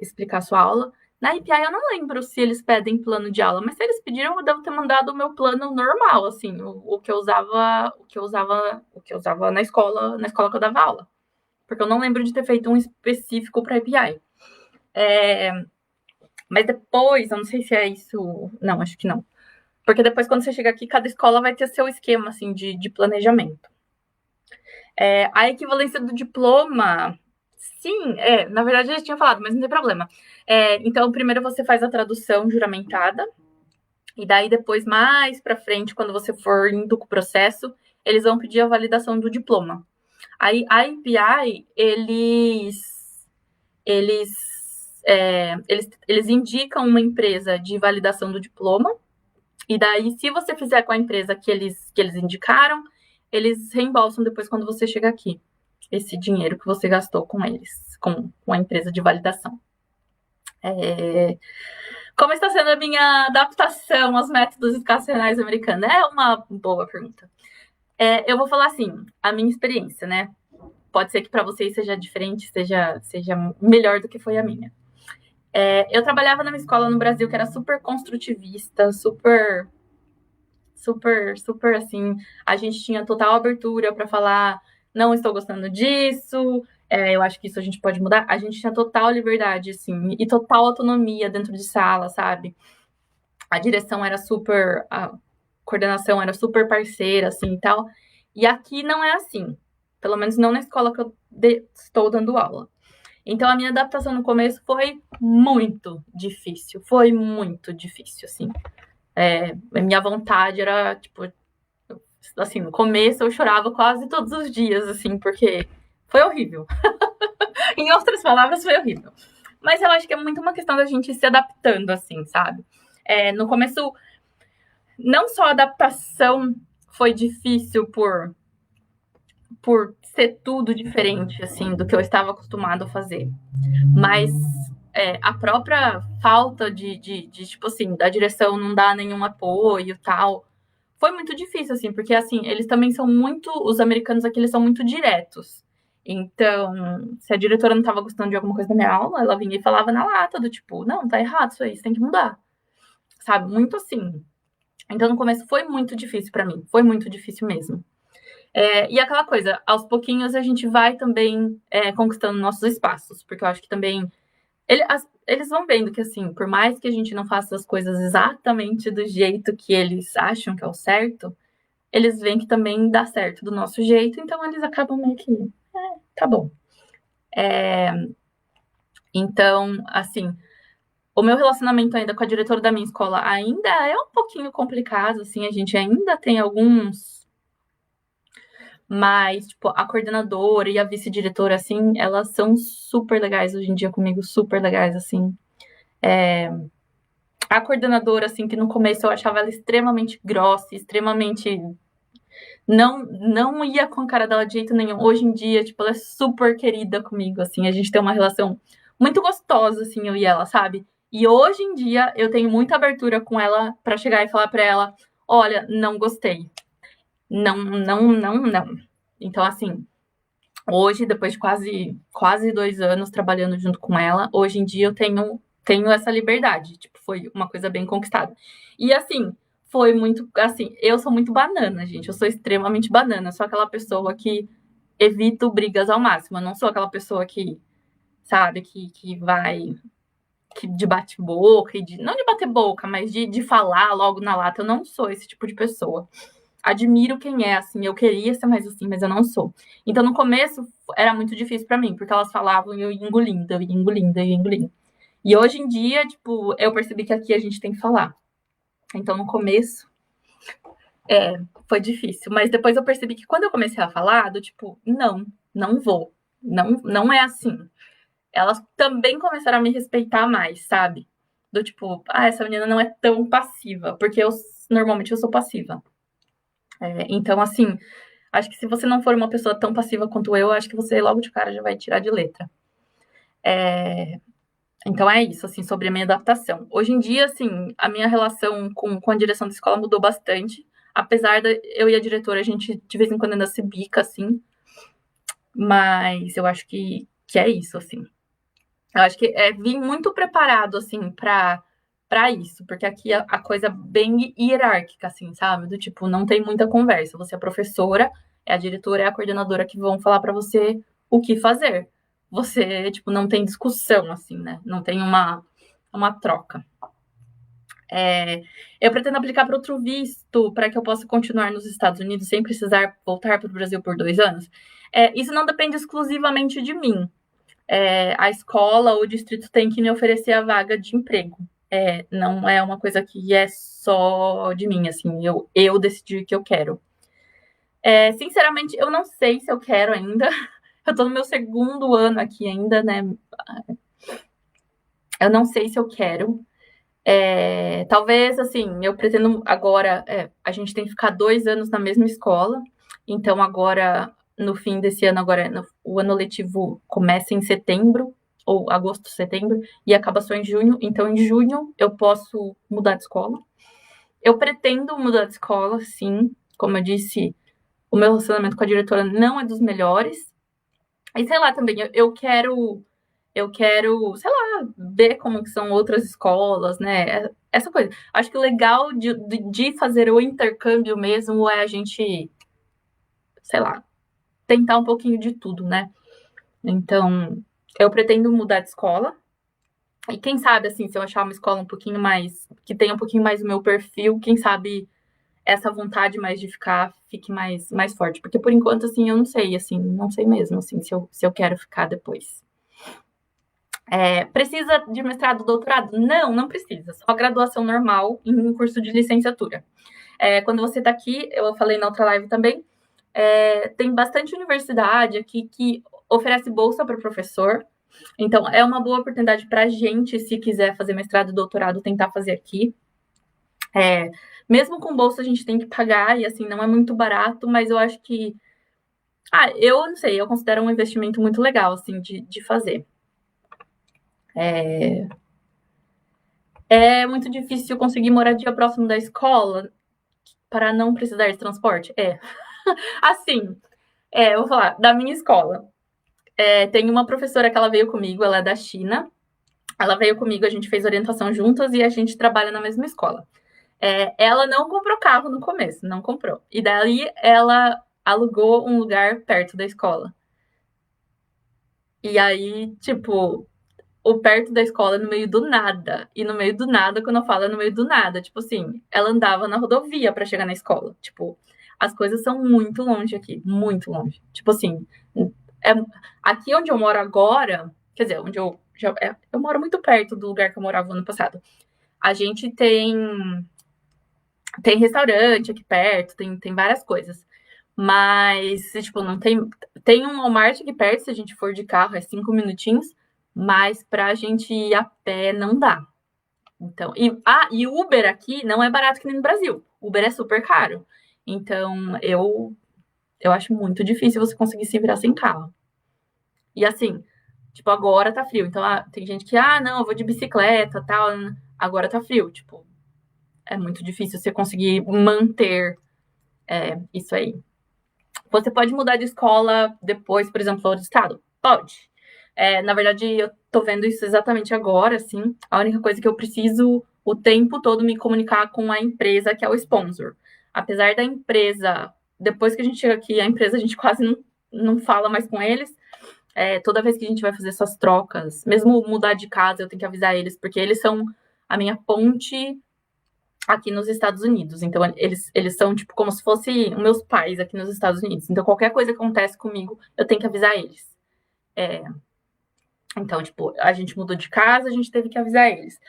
explicar a sua aula. Na API eu não lembro se eles pedem plano de aula, mas se eles pediram, eu devo ter mandado o meu plano normal, assim, o que eu usava na escola que eu dava aula. Porque eu não lembro de ter feito um específico para API. Mas depois, eu não sei se é isso. Não, acho que não. Porque depois, quando você chega aqui, cada escola vai ter seu esquema, assim, de planejamento. A equivalência do diploma, sim, na verdade eu já tinha falado, mas não tem problema. Então, primeiro você faz a tradução juramentada, e daí depois, mais pra frente, quando você for indo com o processo, eles vão pedir a validação do diploma. Aí, a API, eles indicam uma empresa de validação do diploma, e daí, se você fizer com a empresa que eles indicaram, eles reembolsam depois quando você chega aqui esse dinheiro que você gastou com eles, com a empresa de validação. Como está sendo a minha adaptação aos métodos educacionais americanos? É uma boa pergunta. Eu vou falar assim, a minha experiência, né? Pode ser que para vocês seja diferente, seja melhor do que foi a minha. Eu trabalhava numa escola no Brasil que era super construtivista, super assim, a gente tinha total abertura para falar, não estou gostando disso, eu acho que isso a gente pode mudar. A gente tinha total liberdade, assim, e total autonomia dentro de sala, sabe? A direção era super, a coordenação era super parceira, assim, e tal. E aqui não é assim, pelo menos não na escola que eu estou dando aula. Então, a minha adaptação no começo foi muito difícil, assim. A minha vontade era, tipo, assim, no começo eu chorava quase todos os dias, assim, porque foi horrível. Em outras palavras, foi horrível. Mas eu acho que é muito uma questão da gente se adaptando, assim, sabe? No começo, não só a adaptação foi difícil por ser tudo diferente, assim, do que eu estava acostumado a fazer. Mas a própria falta de, tipo assim, da direção não dar nenhum apoio e tal, foi muito difícil, assim, porque, assim, eles também são muito... Os americanos aqui, eles são muito diretos. Então, se a diretora não estava gostando de alguma coisa da minha aula, ela vinha e falava na lata, do tipo, não, tá errado isso aí, você tem que mudar. Sabe? Muito assim. Então, no começo foi muito difícil para mim. Foi muito difícil mesmo. E aquela coisa, aos pouquinhos a gente vai também conquistando nossos espaços, porque eu acho que também eles vão vendo que, assim, por mais que a gente não faça as coisas exatamente do jeito que eles acham que é o certo, eles veem que também dá certo do nosso jeito, então eles acabam meio que, tá bom. Então, assim, o meu relacionamento ainda com a diretora da minha escola ainda é um pouquinho complicado, assim, a gente ainda tem alguns... Mas, tipo, a coordenadora e a vice-diretora, assim, elas são super legais hoje em dia comigo, super legais, assim. A coordenadora, assim, que no começo eu achava ela extremamente grossa, extremamente... Não ia com a cara dela de jeito nenhum. Hoje em dia, tipo, ela é super querida comigo, assim. A gente tem uma relação muito gostosa, assim, eu e ela, sabe? E hoje em dia eu tenho muita abertura com ela pra chegar e falar pra ela, olha, não gostei. Não, não, não, não. Então, assim, hoje, depois de quase 2 anos trabalhando junto com ela, hoje em dia eu tenho essa liberdade. Tipo, foi uma coisa bem conquistada. E, assim, foi muito... Assim, eu sou muito banana, gente. Eu sou extremamente banana. Eu sou aquela pessoa que evito brigas ao máximo. Eu não sou aquela pessoa que, sabe, que vai... Que de bate-boca, não de bater boca, mas de falar logo na lata. Eu não sou esse tipo de pessoa. admiro quem é assim. Eu queria ser mais assim, mas eu não sou. Então, no começo, era muito difícil pra mim, porque elas falavam e eu ia engolindo, eu ia engolindo, eu ia engolindo. E hoje em dia, tipo, eu percebi que aqui a gente tem que falar. Então, no começo, foi difícil. Mas depois eu percebi que quando eu comecei a falar, do tipo, não vou. Não é assim. Elas também começaram a me respeitar mais, sabe? Do tipo, essa menina não é tão passiva, porque normalmente eu sou passiva. Então, assim, acho que se você não for uma pessoa tão passiva quanto eu, acho que você logo de cara já vai tirar de letra. Então é isso, assim, sobre a minha adaptação. Hoje em dia, assim, a minha relação com a direção da escola mudou bastante. Apesar de eu e a diretora, a gente de vez em quando ainda se bica, assim. Mas eu acho que é isso, assim. Eu acho que vim muito preparado, assim, pra isso. Porque aqui a coisa é bem hierárquica, assim, sabe? Do tipo, não tem muita conversa. Você é a professora, é a diretora, é a coordenadora que vão falar pra você o que fazer. Você, tipo, não tem discussão, assim, né? Não tem uma troca. Eu pretendo aplicar para outro visto para que eu possa continuar nos Estados Unidos sem precisar voltar para o Brasil por 2 anos. Isso não depende exclusivamente de mim. A escola ou o distrito tem que me oferecer a vaga de emprego. Não é uma coisa que é só de mim, assim, eu decidi o que eu quero. Sinceramente, eu não sei se eu quero ainda. Eu tô no meu segundo ano aqui ainda, né? Eu não sei se eu quero. Talvez, assim, eu pretendo agora. A gente tem que ficar 2 anos na mesma escola. Então, agora, no fim desse ano, o ano letivo começa em setembro, ou agosto, setembro, e acaba só em junho. Então, em junho, eu posso mudar de escola. Eu pretendo mudar de escola, sim. Como eu disse, o meu relacionamento com a diretora não é dos melhores. E sei lá também, eu quero, sei lá, ver como que são outras escolas, né? Essa coisa. Acho que o legal de fazer o intercâmbio mesmo é a gente, sei lá, tentar um pouquinho de tudo, né? Então, eu pretendo mudar de escola. E quem sabe, assim, se eu achar uma escola um pouquinho mais, que tenha um pouquinho mais o meu perfil, quem sabe essa vontade mais de ficar fique mais forte. Porque por enquanto, assim, eu não sei, assim, não sei mesmo, assim, se eu quero ficar depois. Precisa de mestrado, doutorado? Não precisa. Só graduação normal em um curso de licenciatura. Quando você está aqui, eu falei na outra live também, tem bastante universidade aqui que oferece bolsa para professor. Então, é uma boa oportunidade para a gente, se quiser fazer mestrado e doutorado, tentar fazer aqui. Mesmo com bolsa, a gente tem que pagar, e assim, não é muito barato, mas eu acho que. Eu não sei, eu considero um investimento muito legal, assim, de fazer. É muito difícil conseguir moradia próximo da escola para não precisar de transporte? Assim, eu vou falar, da minha escola. Tem uma professora que ela veio comigo, ela é da China. Ela veio comigo, a gente fez orientação juntas e a gente trabalha na mesma escola. Ela não comprou carro no começo, não comprou. E daí ela alugou um lugar perto da escola. E aí, tipo, o perto da escola é no meio do nada. E no meio do nada, quando eu falo é no meio do nada, tipo assim, ela andava na rodovia para chegar na escola. Tipo, as coisas são muito longe aqui, muito longe. Tipo assim, é, aqui onde eu moro agora, quer dizer, onde eu moro muito perto do lugar que eu morava no ano passado. A gente tem restaurante aqui perto, tem várias coisas. Mas, tipo, não tem. Tem um Walmart aqui perto, se a gente for de carro, é 5 minutinhos. Mas pra gente ir a pé não dá. Então, e Uber aqui não é barato que nem no Brasil. Uber é super caro. Então, eu acho muito difícil você conseguir se virar sem carro. E assim, tipo, agora tá frio. Então, tem gente que, não, eu vou de bicicleta, tal. Agora tá frio. Tipo, é muito difícil você conseguir manter isso aí. Você pode mudar de escola depois, por exemplo, para outro estado? Pode. Na verdade, eu tô vendo isso exatamente agora, assim. A única coisa que eu preciso o tempo todo me comunicar com a empresa que é o sponsor. Apesar da empresa, depois que a gente chega aqui, a empresa a gente quase não fala mais com eles. Toda vez que a gente vai fazer essas trocas, mesmo mudar de casa, eu tenho que avisar eles, porque eles são a minha ponte aqui nos Estados Unidos. Então, eles são, tipo, como se fossem meus pais aqui nos Estados Unidos. Então, qualquer coisa que acontece comigo, eu tenho que avisar eles. Então, tipo, a gente mudou de casa, a gente teve que avisar eles.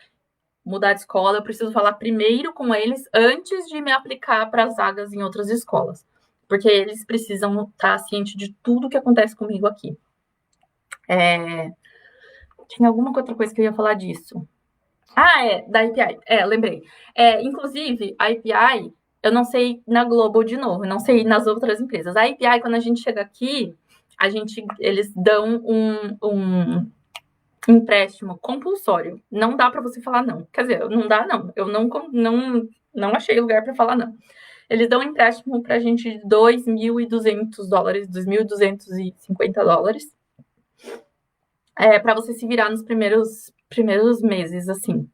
Mudar de escola, eu preciso falar primeiro com eles antes de me aplicar para as vagas em outras escolas. Porque eles precisam estar cientes de tudo que acontece comigo aqui. Tinha alguma outra coisa que eu ia falar disso. Da IPI. Lembrei. Inclusive, a IPI, eu não sei na Global de novo, não sei nas outras empresas. A IPI, quando a gente chega aqui, eles dão um empréstimo compulsório. Não dá para você falar não. Quer dizer, não dá não. Eu não achei lugar para falar não. Eles dão um empréstimo para a gente de $2.200, $2.250, para você se virar nos primeiros meses, assim.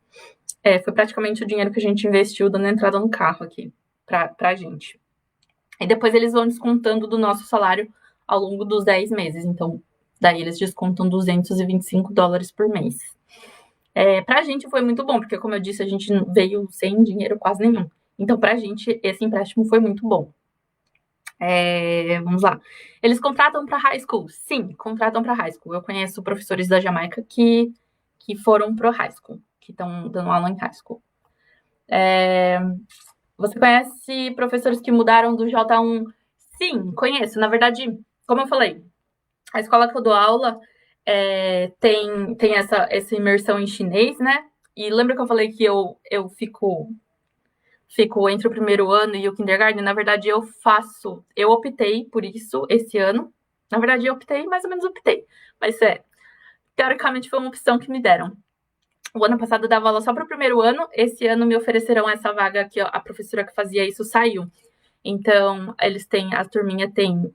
Foi praticamente o dinheiro que a gente investiu dando entrada no carro aqui pra gente. E depois eles vão descontando do nosso salário ao longo dos 10 meses. Então, daí eles descontam $225 por mês. Pra gente foi muito bom, porque, como eu disse, a gente veio sem dinheiro quase nenhum. Então, pra gente, esse empréstimo foi muito bom. Vamos lá. Eles contratam para high school? Sim, contratam para high school. Eu conheço professores da Jamaica que foram pro high school, que estão dando aula em high school. Você conhece professores que mudaram do J1? Sim, conheço. Na verdade, como eu falei, a escola que eu dou aula tem essa imersão em chinês, né? E lembra que eu falei que eu fico entre o primeiro ano e o kindergarten? Na verdade, eu optei por isso esse ano. Na verdade, eu optei, mais ou menos optei. Mas teoricamente foi uma opção que me deram. O ano passado eu dava aula só para o primeiro ano, esse ano me ofereceram essa vaga que a professora que fazia isso saiu. Então, a turminha tem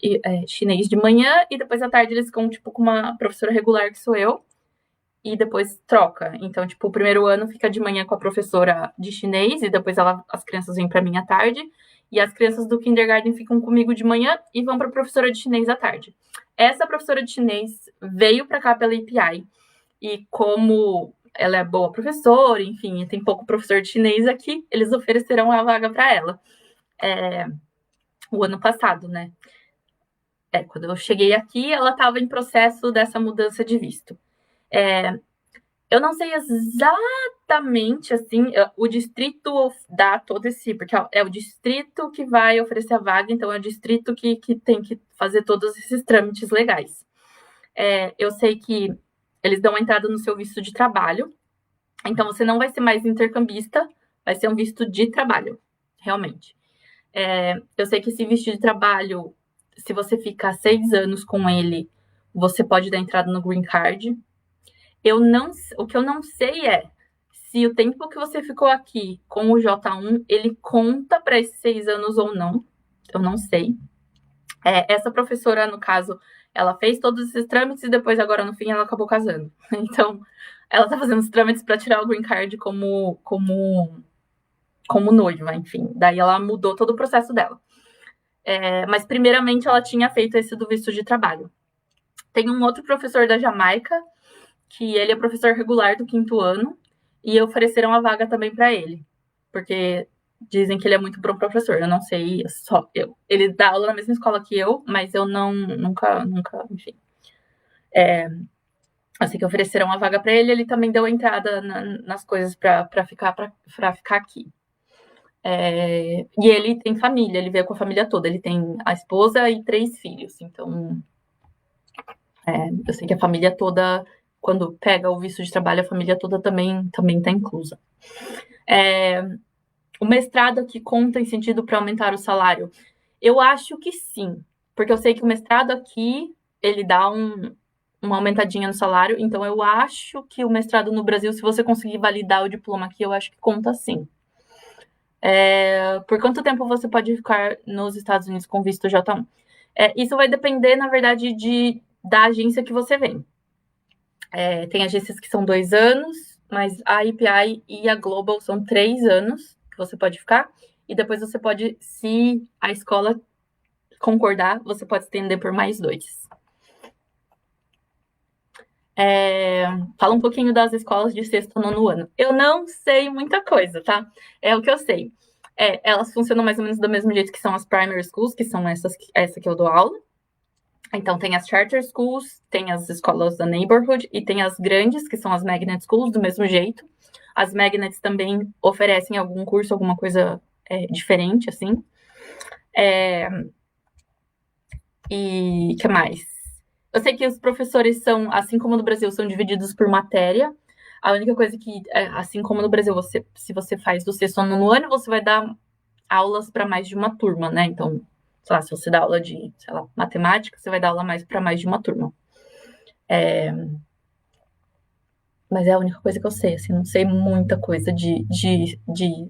chinês de manhã e depois à tarde eles ficam, tipo, com uma professora regular que sou eu e depois troca. Então, tipo, o primeiro ano fica de manhã com a professora de chinês e depois as crianças vêm para mim à tarde. E as crianças do kindergarten ficam comigo de manhã e vão para a professora de chinês à tarde. Essa professora de chinês veio para cá pela IPI e como ela é boa professora, enfim, tem pouco professor de chinês aqui, eles ofereceram a vaga para ela. O ano passado, né? Quando eu cheguei aqui, ela estava em processo dessa mudança de visto. Eu não sei exatamente, assim, o distrito dá todo porque é o distrito que vai oferecer a vaga, então é o distrito que tem que fazer todos esses trâmites legais. Eu sei que eles dão a entrada no seu visto de trabalho, então você não vai ser mais intercambista, vai ser um visto de trabalho, realmente. Eu sei que esse visto de trabalho, se você ficar 6 anos com ele, você pode dar entrada no Green Card. O que eu não sei é se o tempo que você ficou aqui com o J1, ele conta para esses 6 anos ou não. Eu não sei. Essa professora, no caso, ela fez todos esses trâmites e depois, agora no fim, ela acabou casando. Então, ela tá fazendo os trâmites para tirar o Green Card como noiva, enfim. Daí ela mudou todo o processo dela. Mas, primeiramente, ela tinha feito esse do visto de trabalho. Tem um outro professor da Jamaica, que ele é professor regular do 5º ano, e ofereceram a vaga também para ele, porque dizem que ele é muito bom professor. Eu não sei, ele dá aula na mesma escola que eu, mas eu nunca, enfim. Assim que ofereceram a vaga para ele, ele também deu entrada nas coisas para ficar aqui. E ele tem família, ele veio com a família toda. Ele tem a esposa e 3 filhos. Então, eu sei que a família toda, quando pega o visto de trabalho, a família toda também está inclusa. O mestrado aqui conta em sentido para aumentar o salário? Eu acho que sim, porque eu sei que o mestrado aqui, ele dá uma aumentadinha no salário, então eu acho que o mestrado no Brasil, se você conseguir validar o diploma aqui, eu acho que conta sim. Por quanto tempo você pode ficar nos Estados Unidos com visto J1? Isso vai depender, na verdade, da agência que você vem. Tem agências que são 2 anos, mas a IPI e a Global são 3 anos que você pode ficar, e depois você pode, se a escola concordar, você pode estender por mais 2. Fala um pouquinho das escolas de sexto e nono ano. Eu não sei muita coisa, tá? É o que eu sei. Elas funcionam mais ou menos do mesmo jeito que são as primary schools, que são essa que eu dou aula. Então, tem as charter schools, tem as escolas da neighborhood e tem as grandes, que são as magnet schools, do mesmo jeito. As magnets também oferecem algum curso, alguma coisa diferente, assim. E que mais? Eu sei que os professores são, assim como no Brasil, são divididos por matéria. A única coisa que, assim como no Brasil, se você faz do sexto ano no ano, você vai dar aulas para mais de uma turma, né? Então, sei lá, se você dá aula de, sei lá, matemática, você vai dar aula para mais de uma turma. Mas é a única coisa que eu sei, assim, não sei muita coisa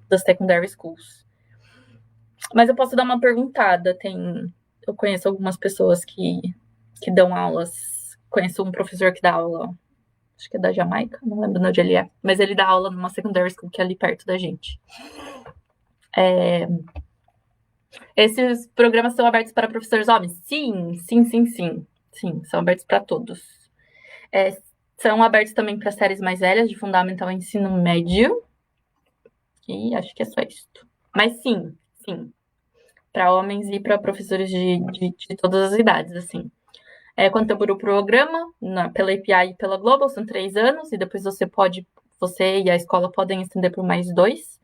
das secondary schools. Mas eu posso dar uma perguntada, eu conheço algumas pessoas que dão aulas, conheço um professor que dá aula, acho que é da Jamaica, não lembro onde ele é, mas ele dá aula numa secondary school que é ali perto da gente. Esses programas são abertos para professores homens? Sim, sim, sim, sim. Sim, são abertos para todos. São abertos também para séries mais velhas, de fundamental ensino médio. E acho que é só isso. Mas sim, sim. Para homens e para professores de todas as idades, assim. Quanto tempo dura o programa? Pela API e pela Global, são 3 anos, e depois você e a escola podem estender por mais 2.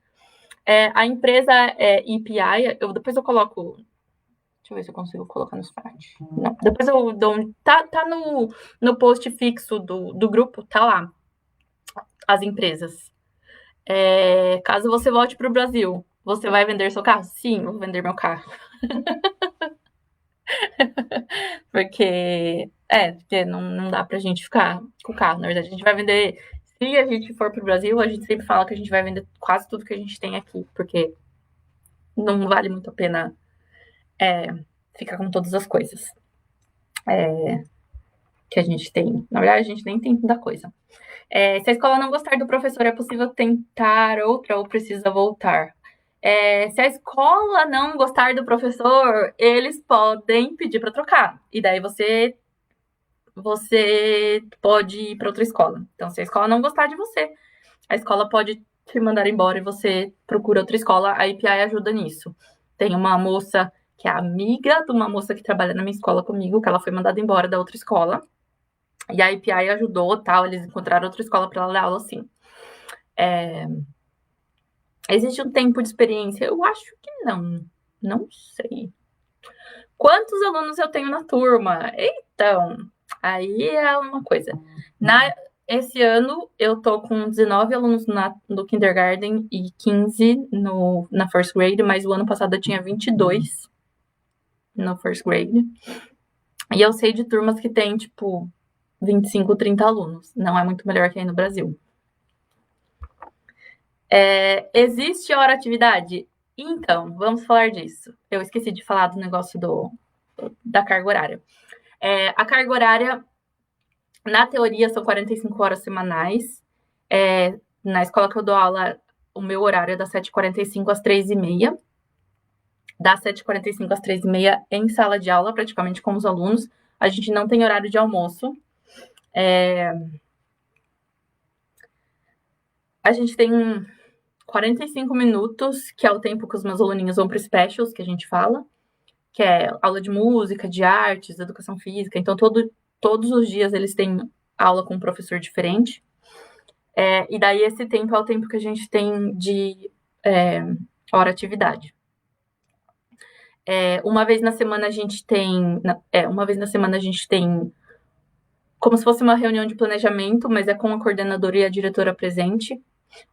A empresa EPI, depois eu coloco. Deixa eu ver se eu consigo colocar no site. Não, depois eu dou. Tá no post fixo do grupo, tá lá. As empresas. Caso você volte para o Brasil, você vai vender seu carro? Sim, vou vender meu carro. Porque não dá pra gente ficar com o carro. Na verdade, a gente vai vender. Se a gente for pro Brasil, a gente sempre fala que a gente vai vender quase tudo que a gente tem aqui, porque não vale muito a pena ficar com todas as coisas que a gente tem. Na verdade, a gente nem tem tanta coisa. Se a escola não gostar do professor, é possível tentar outra ou precisa voltar? Se a escola não gostar do professor, eles podem pedir para trocar. E daí você pode ir para outra escola. Então, se a escola não gostar de você, a escola pode te mandar embora e você procura outra escola. A API ajuda nisso. Tem uma moça que é amiga de uma moça que trabalha na minha escola comigo, que ela foi mandada embora da outra escola. E a API ajudou, tal, eles encontraram outra escola para ela dar aula, assim. Existe um tempo de experiência? Eu acho que não sei. Quantos alunos eu tenho na turma? Então, aí é uma coisa. Esse ano eu tô com 19 alunos no kindergarten e 15 na first grade, mas o ano passado eu tinha 22 no first grade. E eu sei de turmas que tem, tipo, 25, 30 alunos. Não é muito melhor que aí no Brasil. Existe hora atividade? Então, vamos falar disso. Eu esqueci de falar do negócio da carga horária. A carga horária, na teoria, são 45 horas semanais. Na escola que eu dou aula, o meu horário é das 7h45 às 3h30. Das 7h45 às 3h30 em sala de aula, praticamente com os alunos. A gente não tem horário de almoço. A gente tem 45 minutos, que é o tempo que os meus aluninhos vão para specials, que a gente fala, que é aula de música, de artes, educação física. Então, todos os dias eles têm aula com um professor diferente. E daí esse tempo é o tempo que a gente tem de hora atividade. Uma vez na semana a gente tem como se fosse uma reunião de planejamento, mas é com a coordenadora e a diretora presente,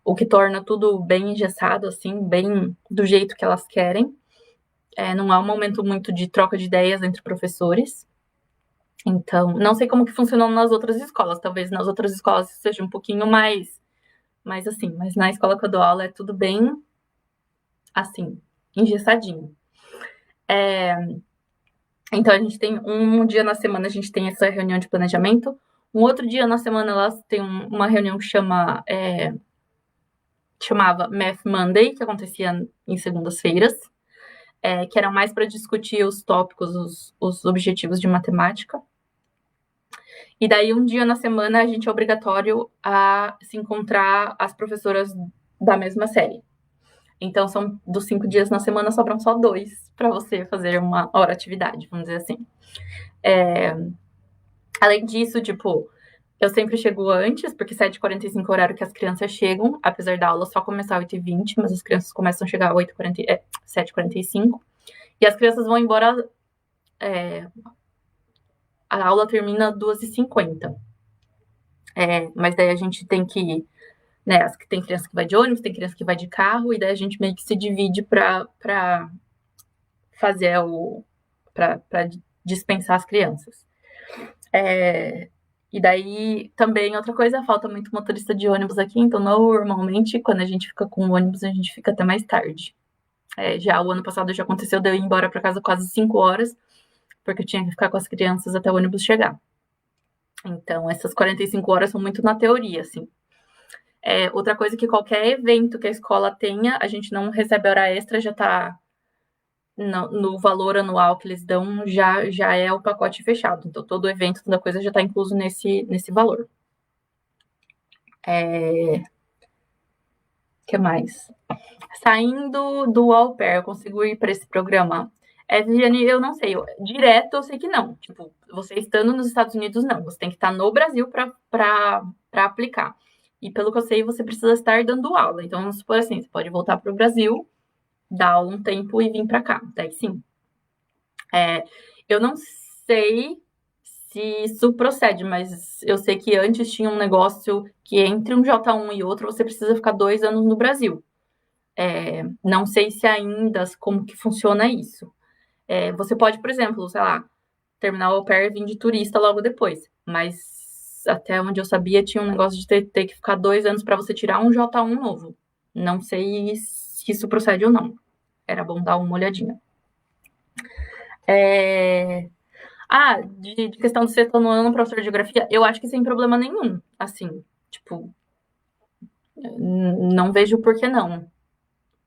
o que torna tudo bem engessado, assim, bem do jeito que elas querem. Não há um momento muito de troca de ideias entre professores. Então, não sei como que funcionou nas outras escolas. Talvez nas outras escolas seja um pouquinho mais assim. Mas na escola que eu dou aula é tudo bem, assim, engessadinho. Então, a gente tem um dia na semana, a gente tem essa reunião de planejamento. Um outro dia na semana, elas têm uma reunião que chamava Math Monday, que acontecia em segundas-feiras, que era mais para discutir os tópicos, os objetivos de matemática. E daí, um dia na semana, a gente é obrigatório a se encontrar as professoras da mesma série. Então, são dos 5 dias na semana, sobram só 2 para você fazer uma hora atividade, vamos dizer assim. Além disso, tipo, eu sempre chego antes, porque 7h45 é o horário que as crianças chegam, apesar da aula só começar às 8h20, mas as crianças começam a chegar às 7h45. E as crianças vão embora. A aula termina às 2h50. Mas daí a gente tem que. Né, tem criança que vai de ônibus, tem criança que vai de carro, e daí a gente meio que se divide para fazer para dispensar as crianças. E daí também outra coisa, falta muito motorista de ônibus aqui, então normalmente quando a gente fica com o ônibus a gente fica até mais tarde. Já o ano passado já aconteceu de eu ir embora para casa quase 5 horas, porque eu tinha que ficar com as crianças até o ônibus chegar. Então essas 45 horas são muito na teoria, assim. Outra coisa que qualquer evento que a escola tenha, a gente não recebe hora extra, já tá no valor anual que eles dão, já é o pacote fechado. Então, todo evento, toda coisa já está incluso nesse valor. Que mais? Saindo do au pair, eu consigo ir para esse programa? Viviane, eu não sei. Direto, eu sei que não. Tipo, você estando nos Estados Unidos, não. Você tem que estar no Brasil para aplicar. E pelo que eu sei, você precisa estar dando aula. Então, vamos supor assim, você pode voltar para o Brasil, dar aula um tempo e vir para cá. Daí sim. Eu não sei se isso procede, mas eu sei que antes tinha um negócio que entre um J1 e outro você precisa ficar 2 anos no Brasil. Não sei se ainda, como que funciona isso. Você pode, por exemplo, sei lá, terminar o au pair e vir de turista logo depois, mas até onde eu sabia tinha um negócio de ter que ficar 2 anos para você tirar um J1 novo. Não sei se isso procede ou não. Era bom dar uma olhadinha. De questão de ser ano professor de geografia, eu acho que sem problema nenhum. Assim, tipo, não vejo por que não.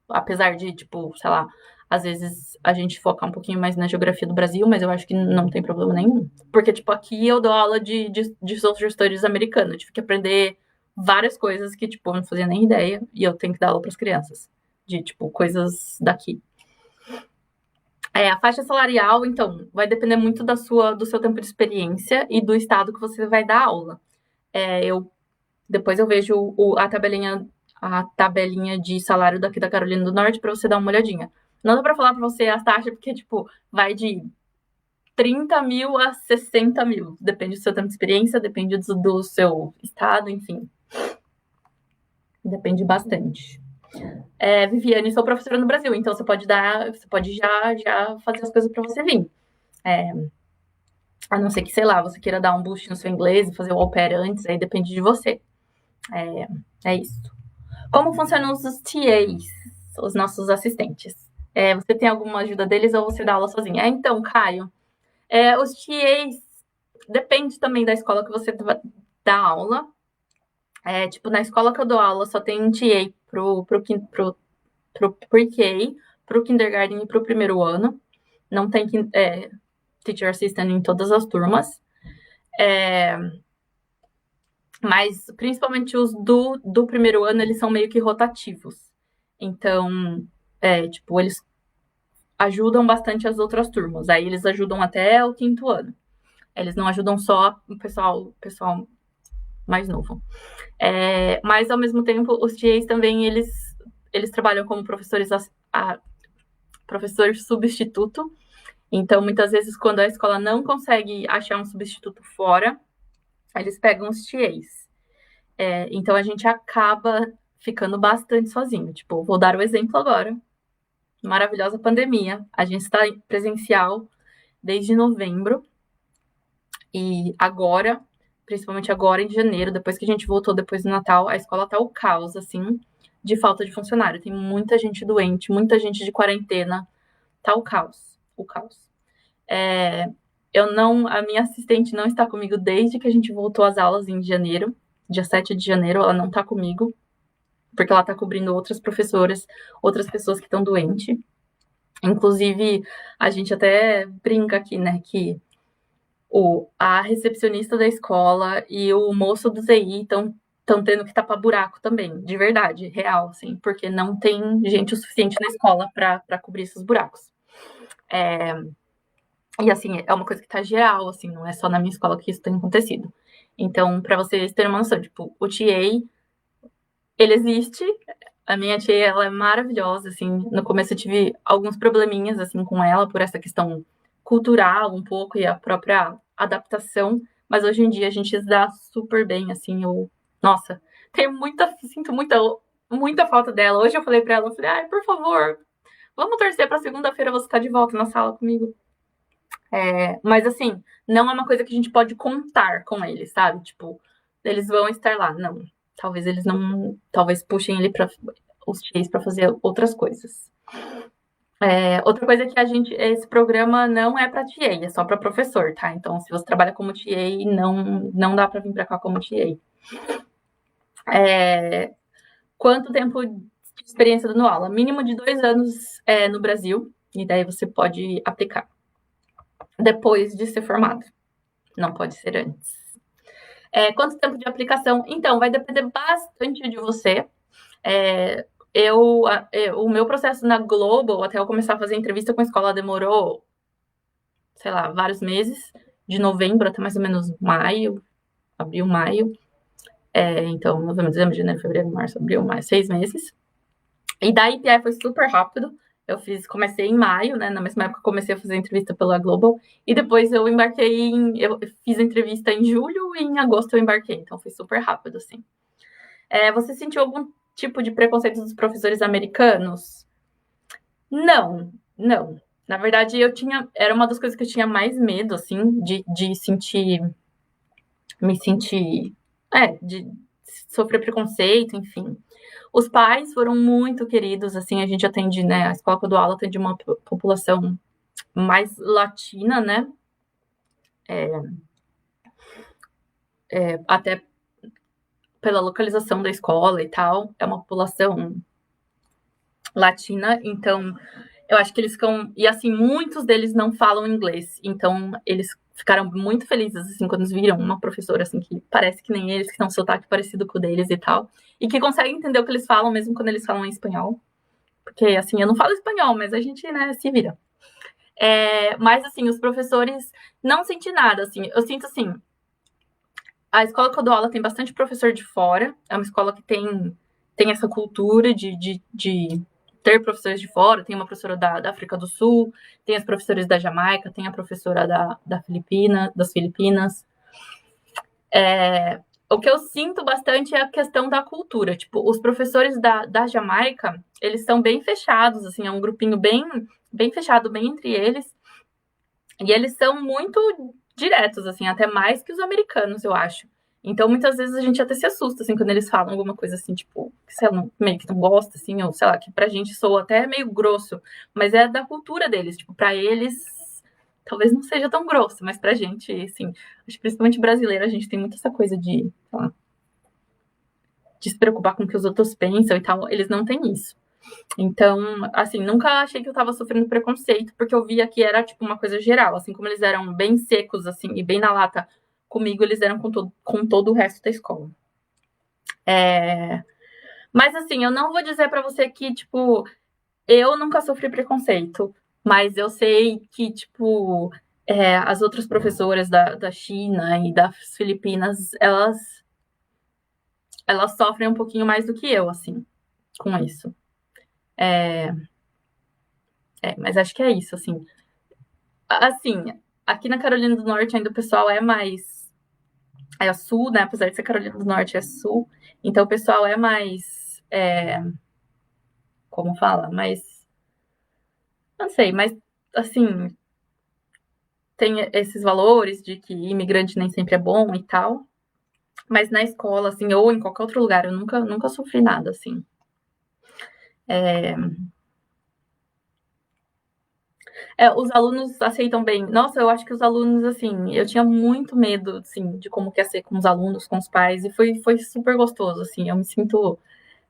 Apesar de, tipo, sei lá, às vezes a gente focar um pouquinho mais na geografia do Brasil, mas eu acho que não tem problema nenhum. Porque, tipo, aqui eu dou aula de social studies americano. Eu tive que aprender várias coisas que, tipo, eu não fazia nem ideia. E eu tenho que dar aula para as crianças. De, tipo, coisas daqui. A faixa salarial, então, vai depender muito do seu tempo de experiência e do estado que você vai dar aula. Depois eu vejo a tabelinha de salário daqui da Carolina do Norte para você dar uma olhadinha. Não dá para falar para você as taxas, porque, tipo, vai de 30 mil a 60 mil. Depende do seu tempo de experiência, depende do seu estado, enfim. Depende bastante. Viviane, sou professora no Brasil, então você pode já fazer as coisas para você vir. A não ser que, sei lá, você queira dar um boost no seu inglês e fazer o au pair antes, aí depende de você. É isso. Como funcionam os TAs, os nossos assistentes? Você tem alguma ajuda deles ou você dá aula sozinha? Então, Caio, os TAs depende também da escola que você dá aula. Tipo, na escola que eu dou aula só tem um TA pro pre-K, pro kindergarten e pro primeiro ano. Não tem teacher assistant em todas as turmas. Mas, principalmente os do primeiro ano, eles são meio que rotativos. Então, tipo, eles ajudam bastante as outras turmas. Aí eles ajudam até o 5º ano. Eles não ajudam só o pessoal mais novo. Mas, ao mesmo tempo, os TAs também, eles trabalham como professores professor substituto. Então, muitas vezes, quando a escola não consegue achar um substituto fora, eles pegam os TAs. Então, a gente acaba ficando bastante sozinho. Tipo, vou dar o exemplo agora. Maravilhosa pandemia. A gente está presencial desde novembro. E agora, principalmente agora em janeiro, depois que a gente voltou depois do Natal, a escola tá o caos, assim, de falta de funcionário. Tem muita gente doente, muita gente de quarentena. Tá o caos. O caos. A minha assistente não está comigo desde que a gente voltou às aulas em janeiro, dia 7 de janeiro, ela não tá comigo, porque ela tá cobrindo outras professoras, outras pessoas que estão doentes. Inclusive, a gente até brinca aqui, né, que A recepcionista da escola e o moço do TI estão tendo que tapar buraco também, de verdade, real, assim, porque não tem gente o suficiente na escola para cobrir esses buracos. E assim, é uma coisa que tá geral, assim, não é só na minha escola que isso tem acontecido. Então, para vocês terem uma noção, tipo, o TA, ele existe. A minha tia, ela é maravilhosa, assim. No começo eu tive alguns probleminhas, assim, com ela, por essa questão cultural um pouco e a própria adaptação. Mas hoje em dia a gente se dá super bem, assim. Nossa, sinto muita falta dela. Hoje eu falei pra ela, eu falei, ai, por favor, vamos torcer pra segunda-feira você estar de volta na sala comigo. Mas assim, não é uma coisa que a gente pode contar com eles, sabe? Tipo, eles vão estar lá. Não. Talvez eles não. Talvez puxem os tios para fazer outras coisas. Outra coisa é que esse programa não é para TA, é só para professor, tá? Então, se você trabalha como TA, não dá para vir para cá como TA. Quanto tempo de experiência dando aula? Mínimo de 2 anos no Brasil, e daí você pode aplicar depois de ser formado. Não pode ser antes. Quanto tempo de aplicação? Então, vai depender bastante de você. O meu processo na Global, até eu começar a fazer entrevista com a escola, demorou, sei lá, vários meses, de novembro até mais ou menos maio, abril, maio. Então, novembro, dezembro, janeiro, fevereiro, março, abril, maio, 6 meses. E da IPE foi super rápido. Comecei em maio, né? Na mesma época comecei a fazer entrevista pela Global. E depois eu fiz a entrevista em julho e em agosto eu embarquei. Então foi super rápido, assim. Você sentiu algum tipo de preconceito dos professores americanos? Não, não. Na verdade, era uma das coisas que eu tinha mais medo, assim, de de sofrer preconceito, enfim. Os pais foram muito queridos, assim, a gente atende, né, a escola que eu dou aula atende uma população mais latina, né, até pela localização da escola e tal, é uma população latina, então eu acho que eles ficam, e assim, muitos deles não falam inglês, então eles ficaram muito felizes, assim, quando eles viram uma professora, assim, que parece que nem eles, que tem um sotaque parecido com o deles e tal, e que consegue entender o que eles falam, mesmo quando eles falam em espanhol. Porque, assim, eu não falo espanhol, mas a gente, né, se vira. Mas, assim, os professores não senti nada, assim. Eu sinto, assim, a escola que eu dou aula tem bastante professor de fora. É uma escola que tem essa cultura de ter professores de fora. Tem uma professora da África do Sul, tem as professores da Jamaica, tem a professora das Filipinas. O que eu sinto bastante é a questão da cultura. Tipo, os professores da Jamaica, eles são bem fechados, assim, é um grupinho bem fechado, bem entre eles. E eles são muito diretos, assim, até mais que os americanos, eu acho. Então, muitas vezes a gente até se assusta, assim, quando eles falam alguma coisa assim, tipo, que sei lá, meio que não gosta, assim, ou sei lá, que pra gente soa até meio grosso, mas é da cultura deles, tipo, pra eles talvez não seja tão grosso, mas pra gente, assim, acho que principalmente brasileiro, a gente tem muito essa coisa de, sei lá, de se preocupar com o que os outros pensam e tal, eles não têm isso. Então, assim, nunca achei que eu tava sofrendo preconceito, porque eu via que era, tipo, uma coisa geral. Assim como eles eram bem secos, assim, e bem na lata comigo, eles eram com todo o resto da escola. Mas, assim, eu não vou dizer pra você que, tipo, eu nunca sofri preconceito, mas eu sei que, tipo, as outras professoras da China e das Filipinas, elas sofrem um pouquinho mais do que eu, assim, com isso. Mas acho que é isso, assim. Assim, aqui na Carolina do Norte ainda o pessoal é mais. É sul, né? Apesar de ser Carolina do Norte, é sul. Então o pessoal é mais. Como fala? Mais. Não sei, mas assim. Tem esses valores de que imigrante nem sempre é bom e tal. Mas na escola, assim, ou em qualquer outro lugar, eu nunca sofri nada, assim. Os alunos aceitam bem. Nossa, eu acho que os alunos, assim, eu tinha muito medo, assim, de como que ia ser com os alunos, com os pais, e foi super gostoso, assim. Eu me sinto,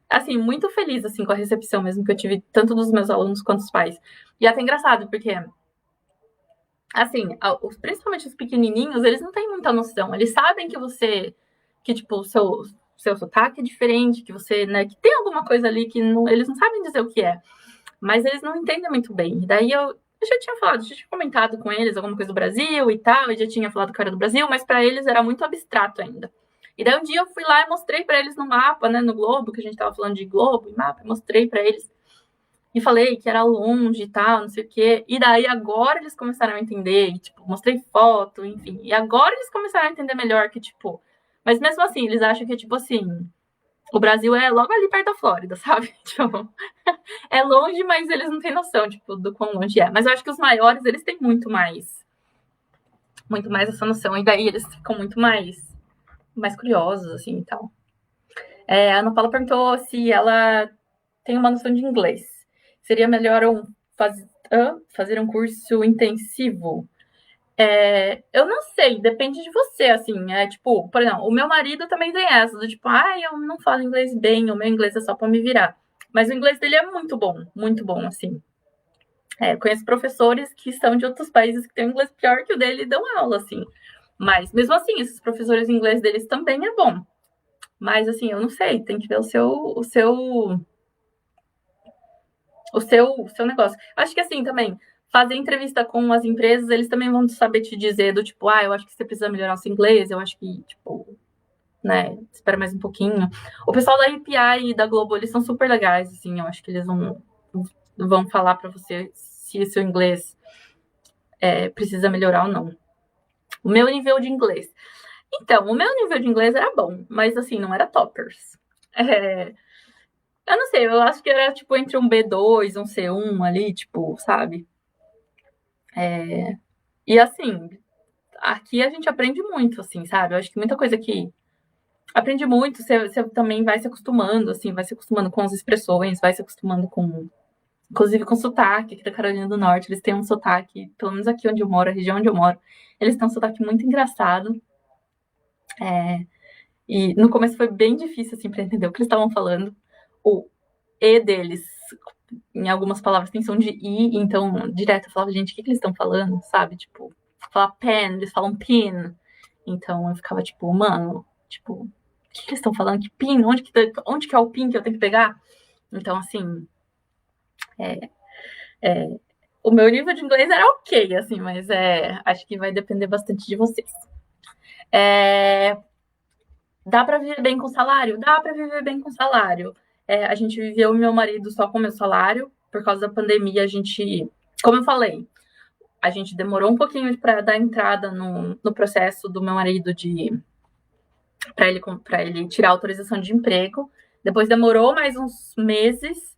assim, muito feliz, assim, com a recepção mesmo que eu tive, tanto dos meus alunos quanto dos pais. E é até engraçado, porque assim, principalmente os pequenininhos, eles não têm muita noção. Eles sabem que tipo, seu sotaque é diferente, que você, né, que tem alguma coisa ali que não, eles não sabem dizer o que é, mas eles não entendem muito bem. E daí eu já tinha falado, já tinha comentado com eles alguma coisa do Brasil e tal, eu já tinha falado que era do Brasil, mas para eles era muito abstrato ainda. E daí um dia eu fui lá e mostrei para eles no mapa, né, no globo, que a gente tava falando de globo e mapa, mostrei para eles e falei que era longe e tal, não sei o quê. E daí agora eles começaram a entender, e, tipo, mostrei foto, enfim. E agora eles começaram a entender melhor que, tipo. Mas mesmo assim, eles acham que, tipo assim, o Brasil é logo ali perto da Flórida, sabe? Tipo, é longe, mas eles não têm noção, tipo, do quão longe é. Mas eu acho que os maiores, eles têm muito mais essa noção. E daí eles ficam muito mais curiosos, assim, e tal. A Ana Paula perguntou se ela tem uma noção de inglês. Seria melhor fazer um curso intensivo? Eu não sei, depende de você, assim. Tipo, por exemplo, o meu marido também tem essa, do tipo, eu não falo inglês bem, o meu inglês é só pra me virar. Mas o inglês dele é muito bom, assim. Conheço professores que são de outros países que têm um inglês pior que o dele e dão aula, assim. Mas, mesmo assim, esses professores de inglês deles também é bom. Mas, assim, eu não sei, tem que ver o seu negócio. Acho que assim também, fazer entrevista com as empresas, eles também vão saber te dizer do tipo, eu acho que você precisa melhorar o seu inglês, eu acho que, tipo, né, espera mais um pouquinho. O pessoal da API e da Globo, eles são super legais, assim, eu acho que eles vão falar para você se o seu inglês precisa melhorar ou não. O meu nível de inglês. Então, o meu nível de inglês era bom, mas assim, não era toppers. Eu não sei, eu acho que era tipo entre um B2, um C1 ali, tipo, sabe? E assim, aqui a gente aprende muito, assim, sabe? Eu acho que muita coisa que aprende muito, você também vai se acostumando, assim, vai se acostumando com as expressões, vai se acostumando com, inclusive com sotaque, aqui da Carolina do Norte, eles têm um sotaque, pelo menos aqui onde eu moro, a região onde eu moro, eles têm um sotaque muito engraçado. E no começo foi bem difícil, assim, pra entender o que eles estavam falando. O E deles, em algumas palavras, tem som de I, então, direto eu falava, gente, o que eles estão falando, sabe? Tipo, falar pen, eles falam pin. Então eu ficava tipo, mano, tipo, o que eles estão falando? Que pin? Onde que é o pin que eu tenho que pegar? Então, assim, o meu nível de inglês era ok, assim, mas acho que vai depender bastante de vocês. Dá pra viver bem com salário? Dá pra viver bem com salário. A gente viveu, meu marido, só com o meu salário. Por causa da pandemia, a gente, como eu falei, a gente demorou um pouquinho para dar entrada no processo do meu marido para ele tirar a autorização de emprego. Depois demorou mais uns meses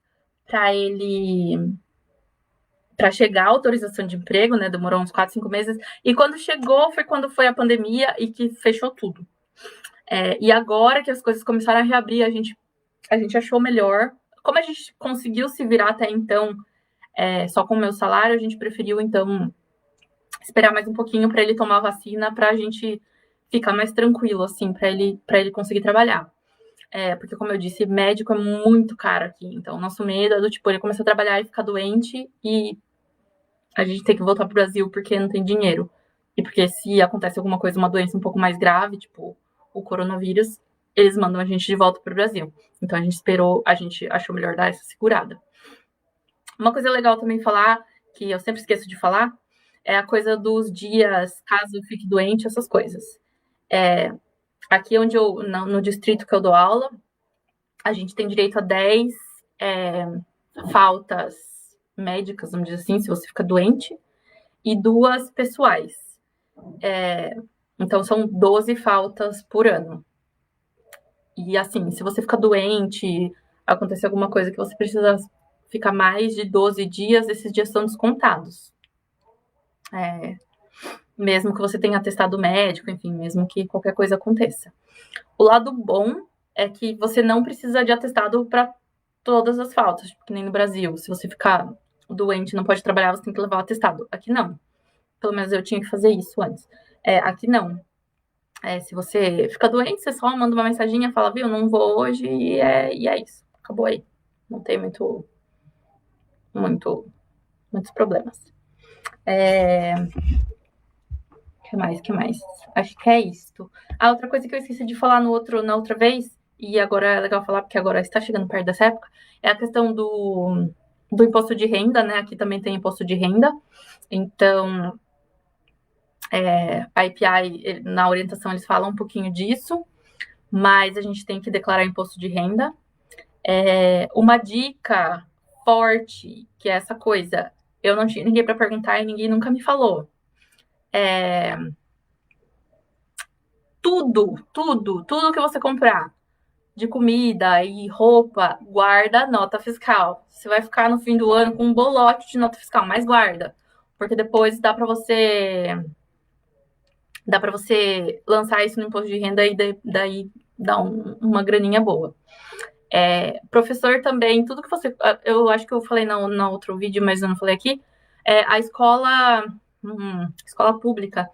para chegar a autorização de emprego, né? Demorou uns 4, 5 meses. E quando chegou foi quando foi a pandemia e que fechou tudo. E agora que as coisas começaram a reabrir, a gente achou melhor. Como a gente conseguiu se virar até então só com o meu salário, a gente preferiu então esperar mais um pouquinho para ele tomar a vacina, para a gente ficar mais tranquilo, assim, para ele conseguir trabalhar. Porque, como eu disse, médico é muito caro aqui. Então, nosso medo é do tipo, ele começar a trabalhar e ficar doente e a gente tem que voltar pro Brasil porque não tem dinheiro. E porque se acontece alguma coisa, uma doença um pouco mais grave, tipo o coronavírus, eles mandam a gente de volta pro Brasil. Então, a gente achou melhor dar essa segurada. Uma coisa legal também falar, que eu sempre esqueço de falar, é a coisa dos dias, caso eu fique doente, essas coisas. Aqui no distrito que eu dou aula, a gente tem direito a 10 faltas médicas, vamos dizer assim, se você fica doente, e 2 pessoais. Então, são 12 faltas por ano. E, assim, se você fica doente, acontecer alguma coisa que você precisa ficar mais de 12 dias, esses dias são descontados. Mesmo que você tenha atestado médico, enfim, mesmo que qualquer coisa aconteça. O lado bom é que você não precisa de atestado para todas as faltas, tipo, que nem no Brasil. Se você ficar doente, não pode trabalhar, você tem que levar o atestado. Aqui não. Pelo menos eu tinha que fazer isso antes. Aqui não. Se você fica doente, você só manda uma mensaginha, fala, viu, não vou hoje, e é isso. Acabou aí. Não tem muitos problemas. Que mais? Acho que é isto. A outra coisa que eu esqueci de falar na outra vez, e agora é legal falar porque agora está chegando perto dessa época, é a questão do imposto de renda, né? Aqui também tem imposto de renda. Então, a IPI, na orientação, eles falam um pouquinho disso, mas a gente tem que declarar imposto de renda. Uma dica forte, que é essa coisa, eu não tinha ninguém para perguntar e ninguém nunca me falou. Tudo que você comprar de comida e roupa, guarda nota fiscal. Você vai ficar no fim do ano com um bolote de nota fiscal, mas guarda. Porque depois dá para você lançar isso no imposto de renda e daí dá uma graninha boa. Professor também, tudo que você... Eu acho que eu falei no outro vídeo, mas eu não falei aqui. A escola pública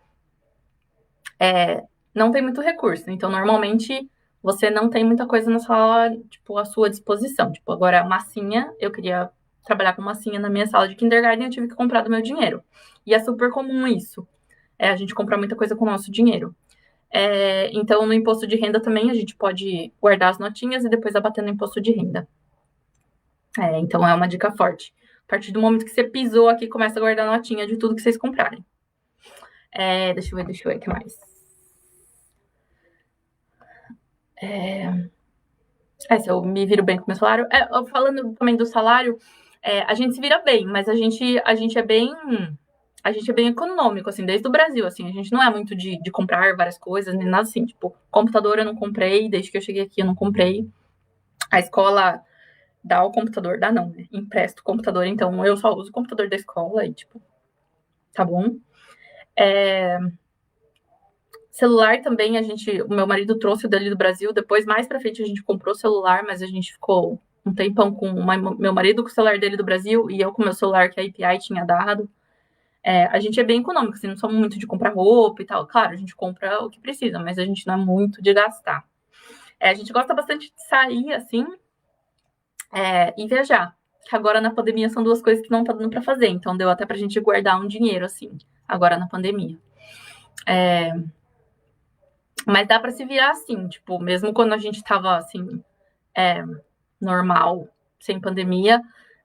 não tem muito recurso. Então, normalmente, você não tem muita coisa na sala, tipo, à sua disposição. Tipo, agora, massinha, eu queria trabalhar com massinha na minha sala de kindergarten, eu tive que comprar do meu dinheiro. E é super comum isso. A gente comprar muita coisa com o nosso dinheiro. Então, no imposto de renda também, a gente pode guardar as notinhas e depois abater no imposto de renda. Então, é uma dica forte. A partir do momento que você pisou aqui, começa a guardar notinha de tudo que vocês comprarem. Deixa eu ver o que mais. Se eu me viro bem com o meu salário. Falando também do salário, a gente se vira bem, mas a gente é bem econômico, assim, desde o Brasil, assim, a gente não é muito de comprar várias coisas, nem nada assim, tipo, computador eu não comprei, desde que eu cheguei aqui eu não comprei. A escola dá o computador, dá não, né? Empresta o computador, então eu só uso o computador da escola e, tipo, tá bom. Celular também, o meu marido trouxe o dele do Brasil, depois mais pra frente a gente comprou celular, mas a gente ficou um tempão com meu marido com o celular dele do Brasil e eu com o meu celular que a API tinha dado. A gente é bem econômico, assim, não somos muito de comprar roupa e tal. Claro, a gente compra o que precisa, mas a gente não é muito de gastar. A gente gosta bastante de sair, assim, e viajar. Que agora na pandemia são duas coisas que não tá dando pra fazer, então deu até pra gente guardar um dinheiro, assim, agora na pandemia. Mas dá pra se virar assim, tipo, mesmo quando a gente tava, assim, normal, sem pandemia,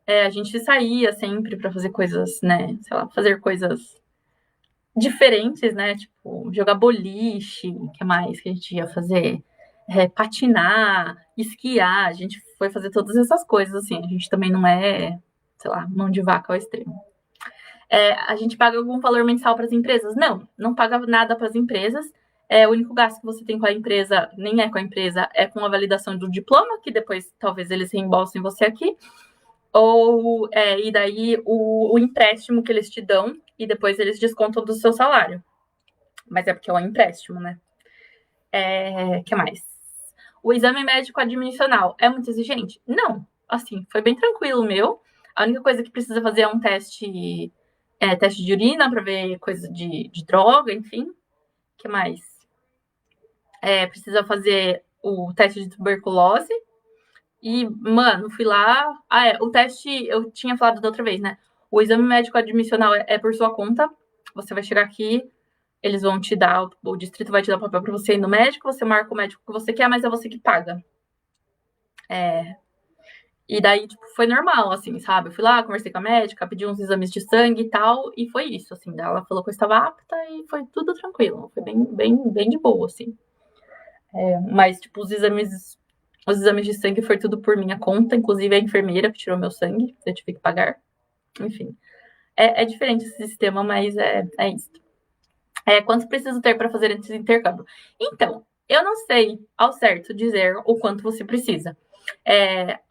a gente saía sempre pra fazer coisas, né, sei lá, fazer coisas diferentes, né, tipo, jogar boliche, o que mais que a gente ia fazer? Patinar, esquiar, a gente foi fazer todas essas coisas, assim, a gente também não é, sei lá, mão de vaca ao extremo. A gente paga algum valor mensal para as empresas? Não, não paga nada para as empresas. O único gasto que você tem com a empresa, nem é com a empresa, é com a validação do diploma, que depois talvez eles reembolsem você aqui. E daí o empréstimo que eles te dão, e depois eles descontam do seu salário. Mas é porque é um empréstimo, né? Que mais? O exame médico admissional é muito exigente? Não. Assim, foi bem tranquilo o meu. A única coisa que precisa fazer é um teste de urina para ver coisa de droga, enfim. O que mais? Precisa fazer o teste de tuberculose. E, mano, fui lá. O teste eu tinha falado da outra vez, né? O exame médico admissional é por sua conta. Você vai chegar aqui, eles vão te dar, o distrito vai te dar o papel para você ir no médico, você marca o médico que você quer, mas é você que paga. E daí, tipo, foi normal, assim, sabe? Eu fui lá, conversei com a médica, pedi uns exames de sangue e tal, e foi isso, assim. Ela falou que eu estava apta e foi tudo tranquilo. Foi bem de boa, assim. Mas, tipo, os exames de sangue foi tudo por minha conta, inclusive a enfermeira que tirou meu sangue, eu tive que pagar. Enfim. É diferente esse sistema, mas é isso. Quanto preciso ter para fazer esse intercâmbio? Então, eu não sei ao certo dizer o quanto você precisa.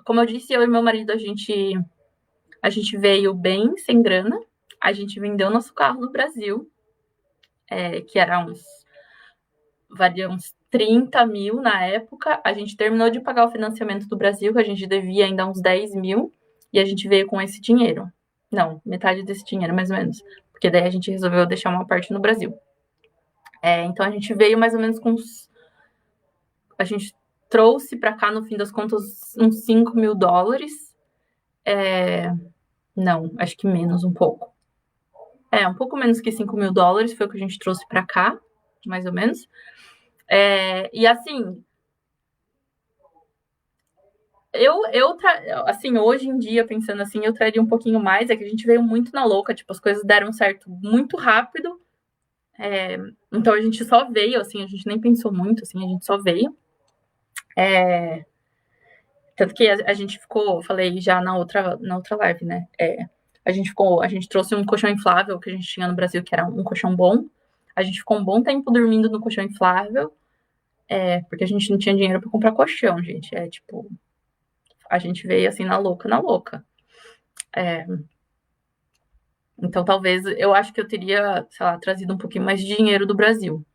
Como eu disse, eu e meu marido, a gente veio bem sem grana. A gente vendeu nosso carro no Brasil, que era valia uns 30 mil na época. A gente terminou de pagar o financiamento do Brasil, que a gente devia ainda uns 10 mil, e a gente veio com esse dinheiro. Não, metade desse dinheiro, mais ou menos. Porque daí a gente resolveu deixar uma parte no Brasil. Então a gente veio mais ou menos com a gente trouxe para cá, no fim das contas, uns 5 mil dólares. Não, acho que menos um pouco. Um pouco menos que $5.000 foi o que a gente trouxe para cá, mais ou menos. E assim, assim, hoje em dia, pensando assim, eu traria um pouquinho mais, é que a gente veio muito na louca, tipo, as coisas deram certo muito rápido, então a gente só veio, assim, a gente nem pensou muito, assim, a gente só veio. Tanto que a gente ficou, falei já na outra live, né? A gente trouxe um colchão inflável que a gente tinha no Brasil, que era um colchão bom. A gente ficou um bom tempo dormindo no colchão inflável, porque a gente não tinha dinheiro para comprar colchão, gente. Tipo, a gente veio assim na louca, na louca. Então, talvez, eu acho que eu teria, sei lá, trazido um pouquinho mais de dinheiro do Brasil.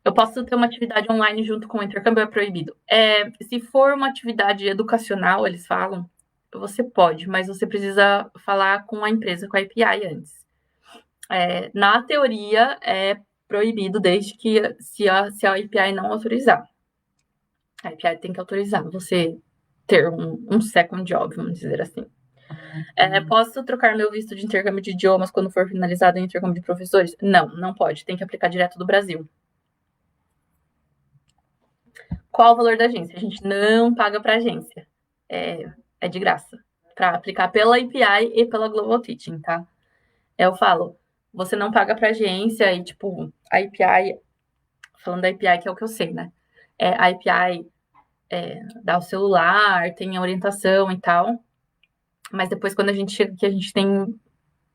Eu posso ter uma atividade online junto com o intercâmbio, é proibido? Se for uma atividade educacional, eles falam, você pode, mas você precisa falar com a empresa, com a API antes. Na teoria, é proibido desde que se a API não autorizar. A API tem que autorizar você ter um second job, vamos dizer assim. Posso trocar meu visto de intercâmbio de idiomas quando for finalizado em intercâmbio de professores? Não, não pode. Tem que aplicar direto do Brasil. Qual o valor da agência? A gente não paga para agência. É de graça. Para aplicar pela API e pela Global Teaching, tá? Eu falo, você não paga para agência e, tipo, a API, falando da API, que é o que eu sei, né? A API dá o celular, tem a orientação e tal. Mas depois, quando a gente chega aqui, a gente tem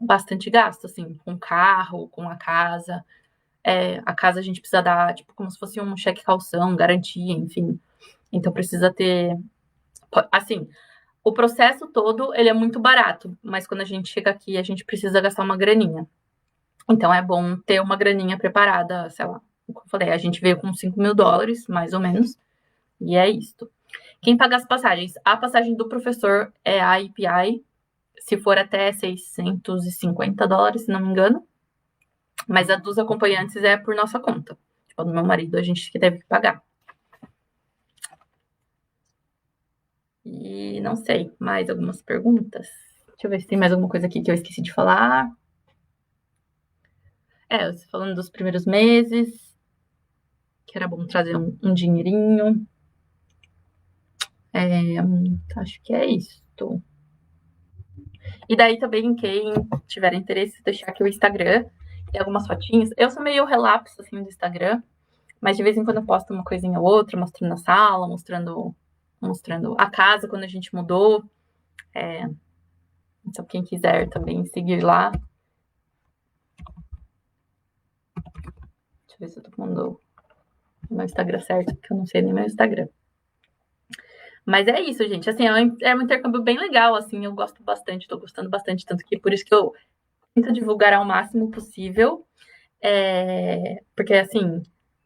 bastante gasto, assim, com o carro, com a casa. A casa a gente precisa dar, tipo, como se fosse um cheque calção, garantia, enfim. Então precisa ter. Assim, o processo todo, ele é muito barato, mas quando a gente chega aqui, a gente precisa gastar uma graninha. Então é bom ter uma graninha preparada, sei lá. Como eu falei, a gente veio com $5.000, mais ou menos, e é isso. Quem paga as passagens? A passagem do professor é a API, se for até $650, se não me engano. Mas a dos acompanhantes é por nossa conta. Tipo, do meu marido, a gente que deve pagar. E não sei, mais algumas perguntas? Deixa eu ver se tem mais alguma coisa aqui que eu esqueci de falar. Você falando dos primeiros meses, que era bom trazer um dinheirinho. Acho que é isso. E daí também, quem tiver interesse, deixar aqui o Instagram. Tem algumas fotinhas. Eu sou meio relapso, assim, do Instagram. Mas de vez em quando eu posto uma coisinha ou outra, mostrando a sala, mostrando a casa quando a gente mudou. Então, quem quiser também seguir lá. Deixa eu ver se eu tô mandando o meu Instagram certo, porque eu não sei nem meu Instagram. Mas é isso, gente. Assim, é um intercâmbio bem legal, assim. Eu gosto bastante, tô gostando bastante. Tanto que por isso que eu tento divulgar ao máximo possível. Porque, assim,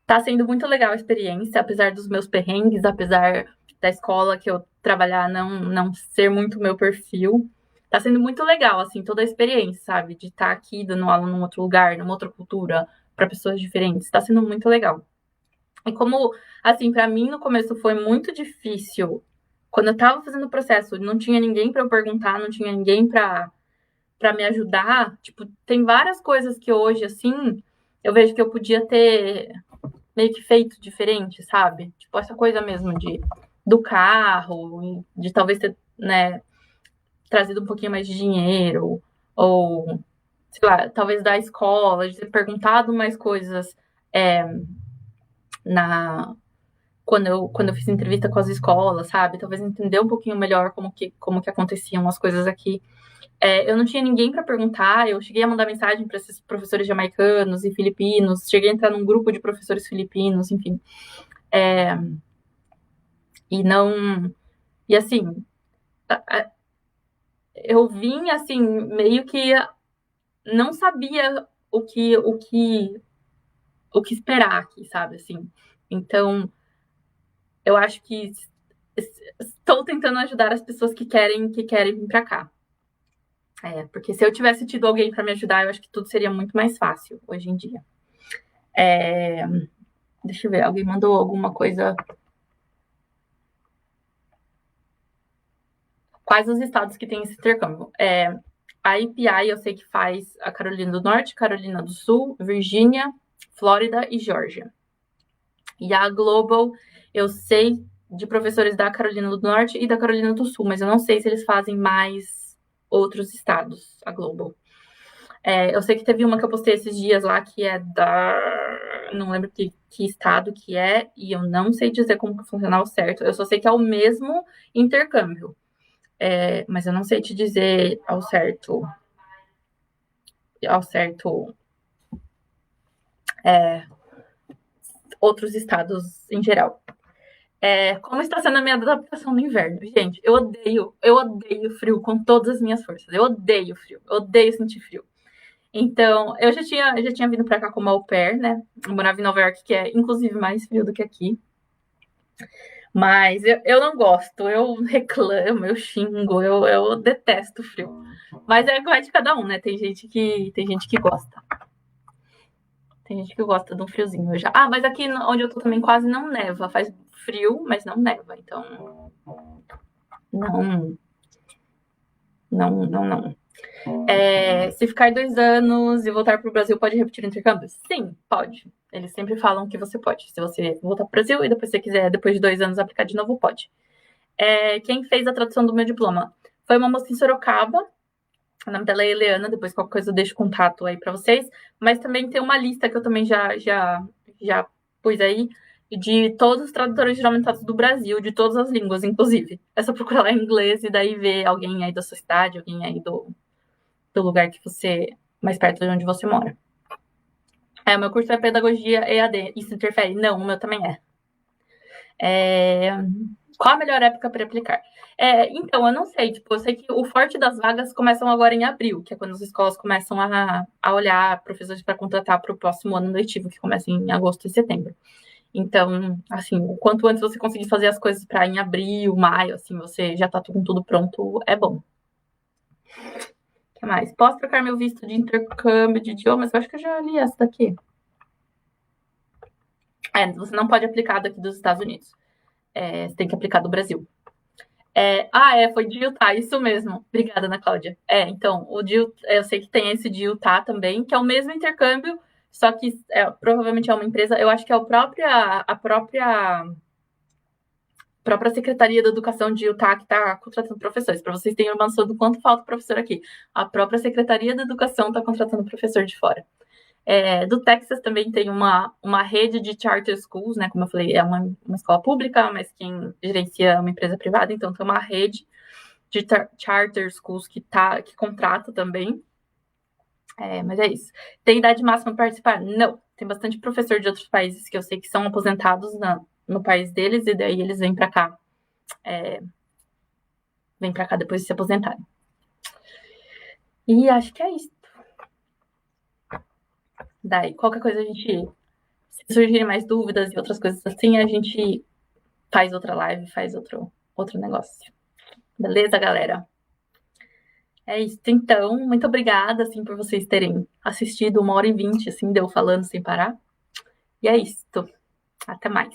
tá sendo muito legal a experiência, apesar dos meus perrengues, apesar da escola que eu trabalhar não ser muito meu perfil. Tá sendo muito legal, assim, toda a experiência, sabe? De estar aqui dando aula num outro lugar, numa outra cultura, para pessoas diferentes. Tá sendo muito legal. E como, assim, para mim no começo foi muito difícil. Quando eu tava fazendo o processo, não tinha ninguém para eu perguntar, não tinha ninguém para me ajudar. Tipo, tem várias coisas que hoje, assim, eu vejo que eu podia ter meio que feito diferente, sabe? Tipo, essa coisa mesmo do carro, de talvez ter, né, trazido um pouquinho mais de dinheiro, ou, sei lá, talvez da escola, de ter perguntado mais coisas na quando eu fiz entrevista com as escolas, sabe? Talvez entender um pouquinho melhor como que aconteciam as coisas aqui. Eu não tinha ninguém para perguntar, eu cheguei a mandar mensagem para esses professores jamaicanos e filipinos, cheguei a entrar num grupo de professores filipinos, enfim. E não. E assim, eu vim assim, meio que não sabia o que esperar aqui, sabe? Assim. Então, eu acho que estou tentando ajudar as pessoas que querem vir para cá. Porque se eu tivesse tido alguém para me ajudar, eu acho que tudo seria muito mais fácil hoje em dia. Deixa eu ver, alguém mandou alguma coisa. quais os estados que tem esse intercâmbio. A EPI eu sei que faz a Carolina do Norte, Carolina do Sul, Virgínia, Flórida e Geórgia. E a Global, eu sei de professores da Carolina do Norte e da Carolina do Sul, mas eu não sei se eles fazem mais outros estados, a Global. Eu sei que teve uma que eu postei esses dias lá, que é não lembro que estado que é, e eu não sei dizer como que funciona ao certo. Eu só sei que é o mesmo intercâmbio. Mas eu não sei te dizer ao certo outros estados em geral. Como está sendo a minha adaptação no inverno? Gente, eu odeio frio com todas as minhas forças. Eu odeio frio, eu odeio sentir frio. Então, eu já tinha vindo pra cá como au pair, né? Eu morava em Nova York, que é inclusive mais frio do que aqui. Mas eu não gosto, eu reclamo, eu xingo, eu detesto frio. Mas vai de cada um, né? Tem gente que gosta. Tem gente que gosta de um friozinho. Mas aqui onde eu tô também quase não neva. Faz frio, mas não neva. Então, não. Se ficar 2 anos e voltar para o Brasil, pode repetir o intercâmbio? Sim, pode. Eles sempre falam que você pode. Se você voltar para o Brasil e depois você quiser, depois de 2 anos, aplicar de novo, pode. Quem fez a tradução do meu diploma foi uma moça em Sorocaba. O nome dela é Eliana, depois qualquer coisa eu deixo contato aí para vocês. Mas também tem uma lista que eu também já pus aí, de todos os tradutores de aumentados do Brasil, de todas as línguas, inclusive. É só procurar lá em inglês e daí ver alguém aí da sua cidade, alguém aí do lugar que você, mais perto de onde você mora. O meu curso é Pedagogia EAD. Isso interfere? Não, o meu também é. Qual a melhor época para aplicar? Então, eu não sei. Eu sei que o forte das vagas começam agora em abril, que é quando as escolas começam a olhar professores para contratar para o próximo ano letivo, que começa em agosto e setembro. Então, assim, o quanto antes você conseguir fazer as coisas para em abril, maio, assim, você já tá com tudo pronto, é bom. O que mais? Posso trocar meu visto de intercâmbio de idiomas? Eu acho que eu já li essa daqui. Você não pode aplicar daqui dos Estados Unidos. Você tem que aplicar do Brasil. Foi de Utah, isso mesmo. Obrigada, Ana Cláudia. Então, eu sei que tem esse de Utah também, que é o mesmo intercâmbio, só que provavelmente é uma empresa, eu acho que é a própria Secretaria da Educação de Utah que está contratando professores. Para vocês terem uma noção do quanto falta professor aqui. A própria Secretaria da Educação está contratando professor de fora. Do Texas também tem uma rede de charter schools, né? Como eu falei, é uma escola pública, mas quem gerencia é uma empresa privada, então tem uma rede de charter schools que contrata também. Mas é isso. Tem idade máxima para participar? Não. Tem bastante professor de outros países que eu sei que são aposentados no país deles, e daí eles vêm para cá. Vêm para cá depois de se aposentarem. E acho que é isso. Daí, qualquer coisa se surgirem mais dúvidas e outras coisas assim, a gente faz outra live, faz outro negócio. Beleza, galera? É isso, então. Muito obrigada, assim, por vocês terem assistido 1h20, assim, deu falando sem parar. E é isso. Até mais.